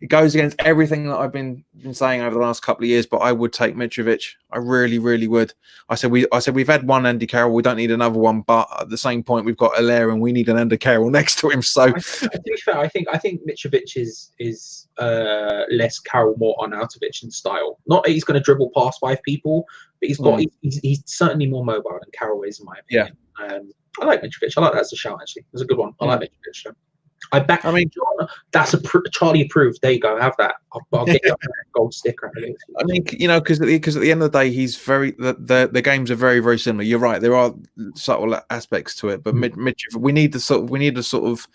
It goes against everything that I've been saying over the last couple of years, but I would take Mitrovic. I really, really would. I said we've had one Andy Carroll. We don't need another one. But at the same point, we've got Allaire, and we need an Andy Carroll next to him. So, to be fair, I think Mitrovic is less Carroll, more Arnautovic in style. Not that he's going to dribble past 5 people, but he's certainly more mobile than Carroll is, in my opinion. Yeah. I like Mitrovic. I like that as a shout. Actually, it's a good one. I like Mitrovic. So. I mean, that's a Charlie approved. There you go. Have that. I'll get you a gold sticker. I mean, because at the end of the day, he's the games are very, very similar. You're right. There are subtle aspects to it, but we need the sort of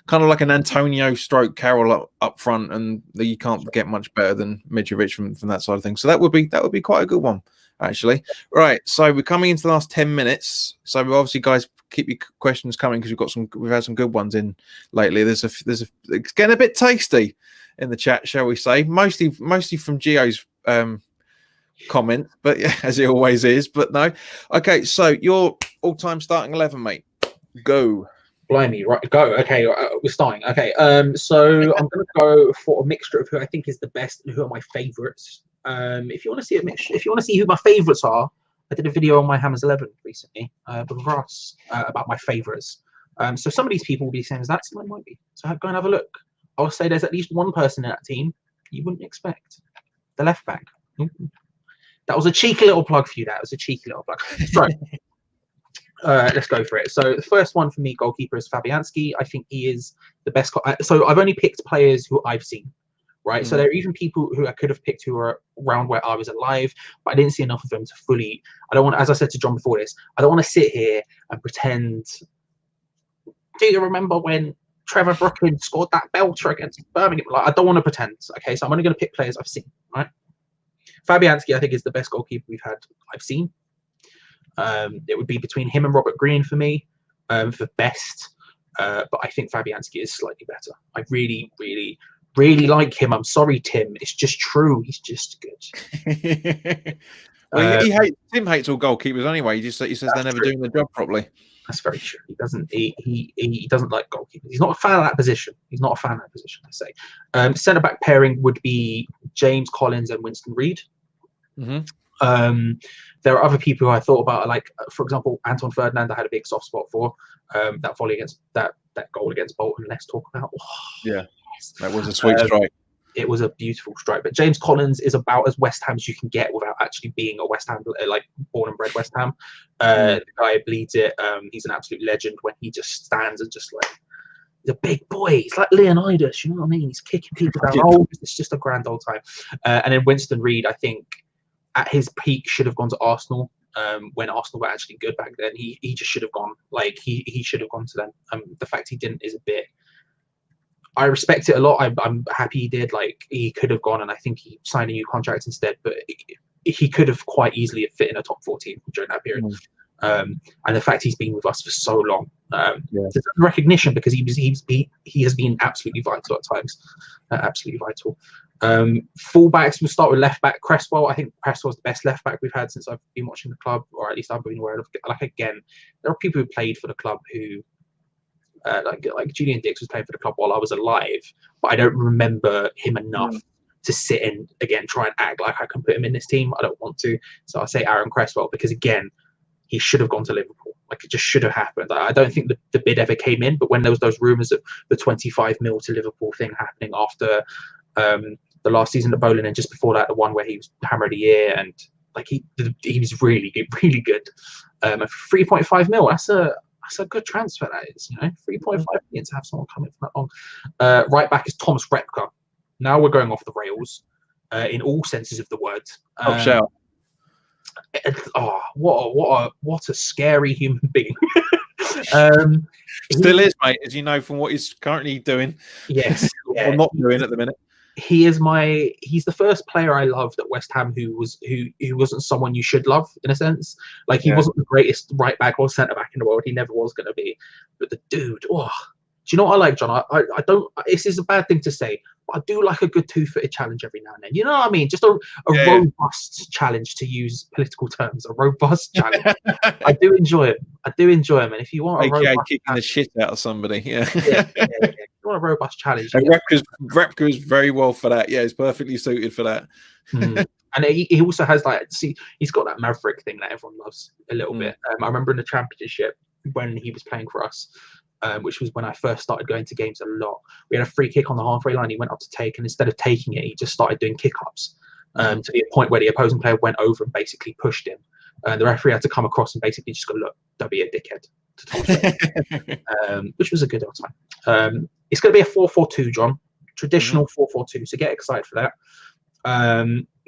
kind of like an Antonio stroke Carroll up front, and you can't get much better than Mitrovic from that side of things. So that would be quite a good one, actually. Right. So we're coming into the last 10 minutes. So obviously, guys, keep your questions coming because we've had some good ones in lately. It's getting a bit tasty in the chat, shall we say? Mostly from Gio's comment, but yeah, as it always is. But no, okay. So your all-time starting 11, mate. Go. Blimey, right? Go. Okay, we're starting. Okay. So I'm going to go for a mixture of who I think is the best and who are my favourites. If you want to see a mixture, if you want to see who my favourites are. I did a video on my Hammers 11 recently with Ross about my favourites. So some of these people will be the same as that, some might be. So go and have a look. I would say there's at least one person in that team you wouldn't expect. The left back. That was a cheeky little plug for you. That was a cheeky little plug. Right. Let's go for it. So the first one for me, goalkeeper, is Fabianski. I think he is the best. So I've only picked players who I've seen. Right, so there are even people who I could have picked who were around where I was alive, but I didn't see enough of them to fully. I don't want, as I said to John before this, I don't want to sit here and pretend. Do you remember when Trevor Brooklyn scored that belter against Birmingham? Like, I don't want to pretend. Okay, so I'm only going to pick players I've seen. Right, Fabianski, I think, is the best goalkeeper I've seen. It would be between him and Robert Green for me for best, but I think Fabianski is slightly better. I really, really. Really like him. I'm sorry, Tim. It's just true. He's just good. Well, Tim hates all goalkeepers anyway. He says they're never doing the job properly. That's very true. He doesn't. He doesn't like goalkeepers. He's not a fan of that position. I say. Centre back pairing would be James Collins and Winston Reid. Mm-hmm. There are other people who I thought about, like for example, Anton Ferdinand. I had a big soft spot for that volley against that goal against Bolton. Let's talk about. Yeah. That was a sweet strike. It was a beautiful strike. But James Collins is about as West Ham as you can get without actually being a West Ham, like born and bred West Ham. The guy bleeds it. He's an absolute legend when he just stands and just like, he's a big boy. He's like Leonidas, you know what I mean? He's kicking people down. Oh, it's just a grand old time. And then Winston Reid, I think, at his peak should have gone to Arsenal. When Arsenal were actually good back then, he just should have gone. Like he should have gone to them. The fact he didn't is a bit. I respect it a lot. I'm happy he did. Like he could have gone, and I think he signed a new contract instead. But he could have quite easily have fit in a top 14 during that period. And the fact he's been with us for so long, there's recognition because he has been absolutely vital at times, absolutely vital. Fullbacks, we'll start with left back Cresswell. I think Cresswell's the best left back we've had since I've been watching the club, or at least I've been aware of. Like again, there are people who played for the club who. Like Julian Dix was playing for the club while I was alive, but I don't remember him enough to sit and again try and act like I can put him in this team. I don't want to, so I say Aaron Cresswell because again, he should have gone to Liverpool. Like it just should have happened. I don't think the bid ever came in, but when there was those rumours of the 25 mil to Liverpool thing happening after the last season at Bowling and just before that the one where he was hammer of the year and like he was really good. 3.5 mil. That's a good transfer, that is, 3.5 million to have someone coming from that long. Right back is Thomas Repka. Now we're going off the rails in all senses of the word. Shout. What a scary human being. Still is, mate, as you know from what he's currently doing. Yes. Or not doing at the minute. He's the first player I loved at West Ham who wasn't someone you should love in a sense. Like he wasn't the greatest right back or centre back in the world. He never was going to be. But the dude, do you know what I like, John? I don't. This is a bad thing to say, but I do like a good two-footed challenge every now and then. You know what I mean? Just a robust challenge, to use political terms. A robust challenge. I do enjoy it. And if you want a robust kicking the shit out of somebody, want a robust challenge. And Repka is very well for that. Yeah, he's perfectly suited for that. And he also has he's got that maverick thing that everyone loves a little bit. I remember in the championship when he was playing for us, which was when I first started going to games a lot. We had a free kick on the halfway line. He went up to take, and instead of taking it, he just started doing kick-ups to the point where the opposing player went over and basically pushed him. The referee had to come across and basically just go, "Look, don't be a dickhead," to Thomas, which was a good old time. It's going to be a 4-4-2, John. Traditional 4-4-2. So get excited for that.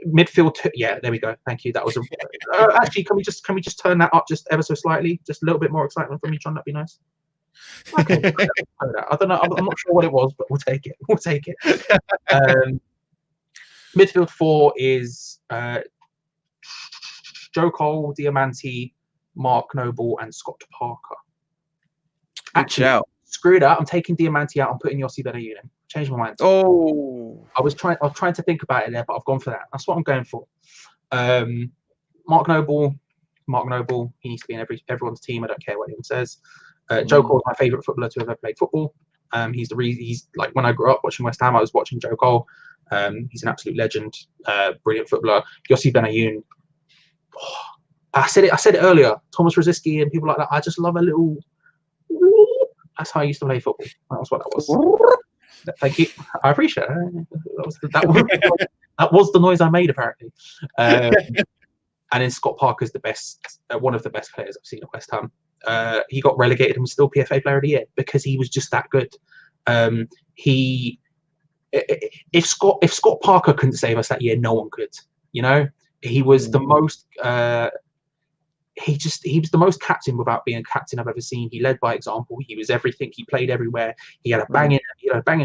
Midfield, yeah, there we go. Thank you. That was actually. Can we just turn that up just ever so slightly? Just a little bit more excitement from you, John. That'd be nice. Okay. I don't know. I'm not sure what it was, but we'll take it. We'll take it. Midfield 4 is Joe Cole, Diamanti, Mark Noble, and Scott Parker. Actually, screw that. I'm taking Diamanti out. I'm putting Yossi Benayoun in. Change my mind. Oh, I was trying to think about it there, but I've gone for that. That's what I'm going for. Mark Noble, he needs to be in everyone's team. I don't care what anyone says. Joe Cole is my favourite footballer to have ever played football. He's the reason. He's like, when I grew up watching West Ham, I was watching Joe Cole. He's an absolute legend, brilliant footballer. Yossi Benayoun. I said it earlier. Thomas Rosicky and people like that. I just love a little. That's how I used to play football. That's what that was. Thank you. I appreciate it. That was the noise I made, apparently. And then Scott Parker's the best, one of the best players I've seen at West Ham. He got relegated and was still PFA Player of the Year because he was just that good. If Scott Parker couldn't save us that year, no one could. You know, he was the most. He was the most captain without being a captain I've ever seen. He led by example. He was everything. He played everywhere. He had a banging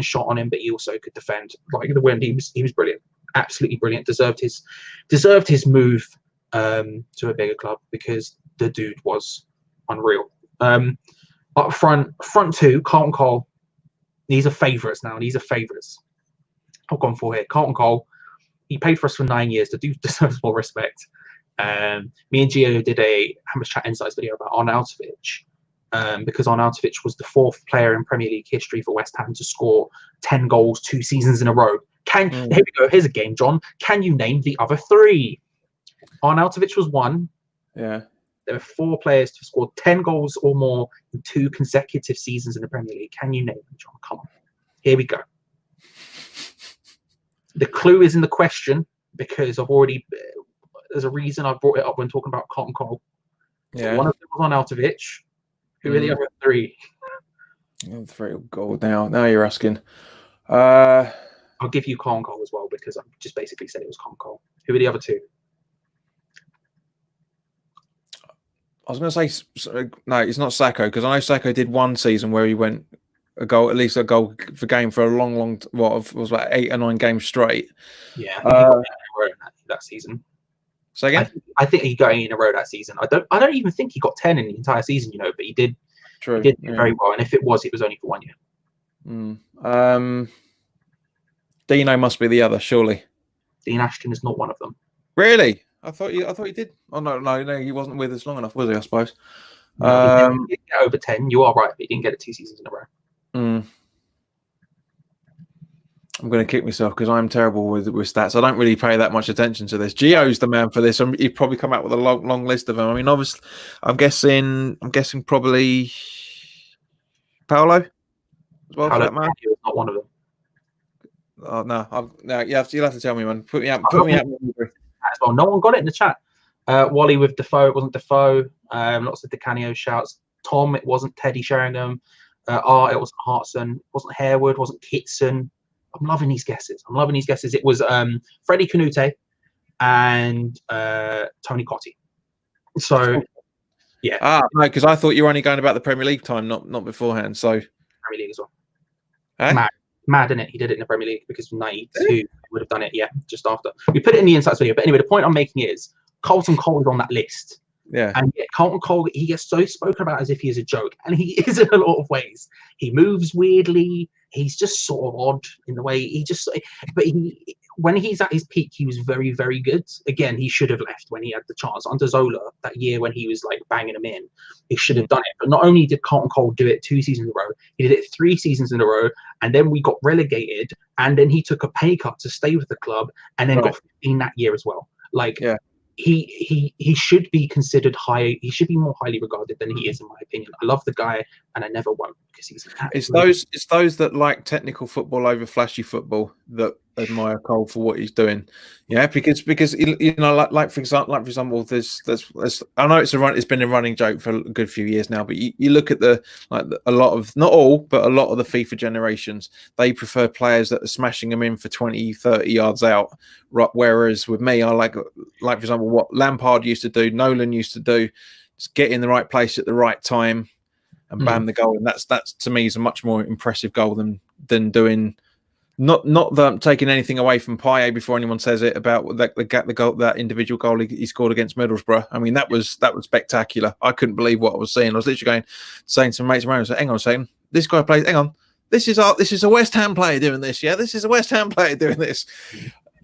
shot on him, but he also could defend like the wind. He was brilliant, absolutely brilliant. Deserved his move to a bigger club because the dude was unreal. Up front two, Carlton Cole. These are favourites now. These are favourites. I've gone for here. Carlton Cole. He played for us for 9 years. The dude deserves more respect. Me and Gio did a Hammers Chat Insights video about Arnautovic because Arnautovic was the 4th player in Premier League history for West Ham to score 10 goals 2 seasons in a row. Here we go. Here's a game, John. Can you name the other 3? Arnautovic was 1. Yeah. There were 4 players to score 10 goals or more in 2 consecutive seasons in the Premier League. Can you name them, John? Come on. Here we go. The clue is in the question because there's a reason I brought it up when talking about Carlton Cole. Yeah. One of them was Arnautovic. Who are the other 3? The other 3 are gold now. Now you're asking. I'll give you Carlton Cole as well because I just basically said it was Carlton Cole. Who are the other 2? I was going to say no. It's not Sacco because I know Sacco did one season where he went at least a goal for game for a long. What it was about 8 or 9 games straight. Yeah, that season. So again, I think he got in a row that season. I don't even think he got 10 in the entire season, but he did. True. He did very well. And if it was only for 1 year. Dino must be the other, surely. Dean Ashton is not one of them. Really? I thought he did. Oh no, he wasn't with us long enough, was he? I suppose. No, he didn't get over 10. You are right, but he didn't get it 2 seasons in a row. I'm going to kick myself because I'm terrible with stats. I don't really pay that much attention to this. Gio's the man for this. He'd probably come out with a long list of them. I mean, obviously, I'm guessing probably Paolo as well. Paolo for that man. was not one of them. Oh no, you'll have to tell me, man. Put me out. As well. No one got it in the chat. Wally with Defoe. It wasn't Defoe. Lots of DeCanio shouts. Tom. It wasn't Teddy Sheringham. It wasn't Hartson. It wasn't Harewood. It wasn't Kitson. I'm loving these guesses. It was Freddie Canute and Tony Cotti. So, yeah. No, because I thought you were only going about the Premier League time, not beforehand. So Premier League as well. Eh? Mad, isn't it? He did it in the Premier League because from 92 he would have done it. Yeah, just after. We put it in the insights video. But anyway, the point I'm making is Carlton Cole is on that list. Yeah. And yet Carlton Cole, he gets so spoken about as if he is a joke, and he is in a lot of ways. He moves weirdly. He's just sort of odd in the way he just. But when he's at his peak, he was very, very good. Again, he should have left when he had the chance. Under Zola, that year when he was like banging them in, he should have done it. But not only did Carlton Cole do it 2 seasons in a row, he did it 3 seasons in a row, and then we got relegated, and then he took a pay cut to stay with the club, and then got 15 that year as well. Like, he should be considered high. He should be more highly regarded than he is, in my opinion. I love the guy, and I never won't, because he's. It's those that like technical football over flashy football that admire Cole for what he's doing. Yeah, because you know, like for example, there's I know it's been a running joke for a good few years now, but you look at a lot of, not all, but a lot of the FIFA generations, they prefer players that are smashing them in for 20, 30 yards out. Right, whereas with me, I like for example what Lampard used to do, Nolan used to do, just get in the right place at the right time and bam, the goal. And that's to me is a much more impressive goal than doing. Not that I'm taking anything away from Payet before anyone says it about the goal, that individual goal he scored against Middlesbrough. I mean, that was spectacular. I couldn't believe what I was seeing. I was literally saying to mates around, hang on a second, this guy plays. Hang on, this is a West Ham player doing this. Yeah, this is a West Ham player doing this.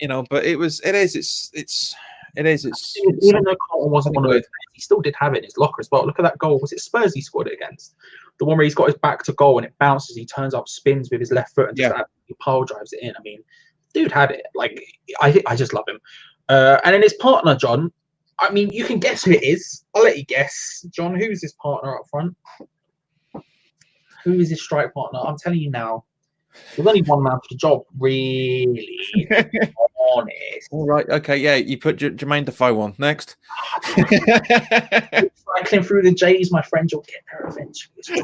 You know, but it is. It's even though Carlton wasn't one of those, he still did have it in his locker as well. Look at that goal. Was it Spurs he scored it against? The one where he's got his back to goal and it bounces, he turns up, spins with his left foot, and just he pile drives it in. I mean, dude had it. Like, I just love him. And then his partner, John. I mean, you can guess who it is. I'll let you guess, John. Who's his partner up front? Who is his strike partner? I'm telling you now. There's only one man for the job, really. Honest. All right. Okay. Yeah. You put Jermaine Defoe on next. Cycling through the J's, my friend. You'll get there eventually.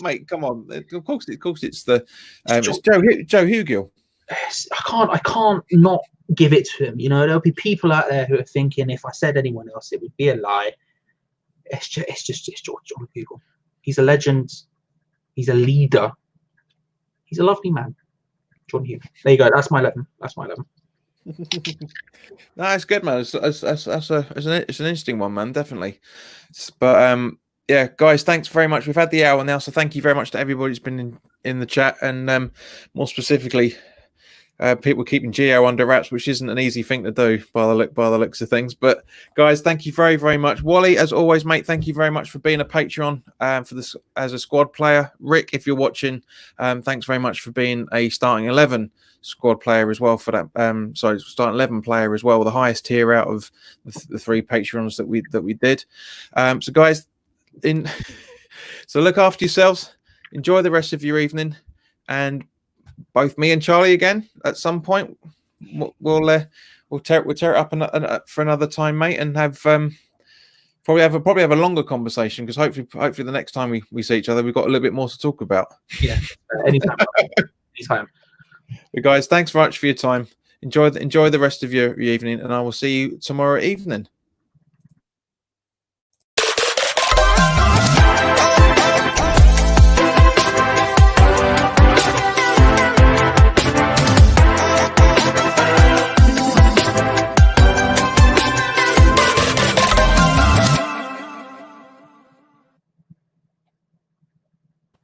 Mate, come on. Of course, it's the it's Joe Hugill. I can't not give it to him. You know, there'll be people out there who are thinking if I said anyone else, it would be a lie. It's just John Hugill. He's a legend. He's a leader. He's a lovely man. John Hughes. There you go. That's my 11. No, it's good, man. It's an interesting one, man. Definitely. But yeah, guys, thanks very much. We've had the hour now, so thank you very much to everybody who's been in the chat, and more specifically, people keeping Gio under wraps, which isn't an easy thing to do by the looks of things. But guys, thank you very, very much. Wally, as always, mate, thank you very much for being a Patreon for this as a squad player. Rick, if you're watching, thanks very much for being a starting 11 squad player as well for that. Starting 11 player as well, the highest tier out of the 3 Patreons that we did. So guys, so look after yourselves. Enjoy the rest of your evening, and both me and Charlie again at some point. We'll tear it up for another time, mate, and have probably have a longer conversation, because hopefully the next time we see each other, we've got a little bit more to talk about. Yeah, anytime. Anytime. But guys, thanks very much for your time. Enjoy the rest of your evening, and I will see you tomorrow evening.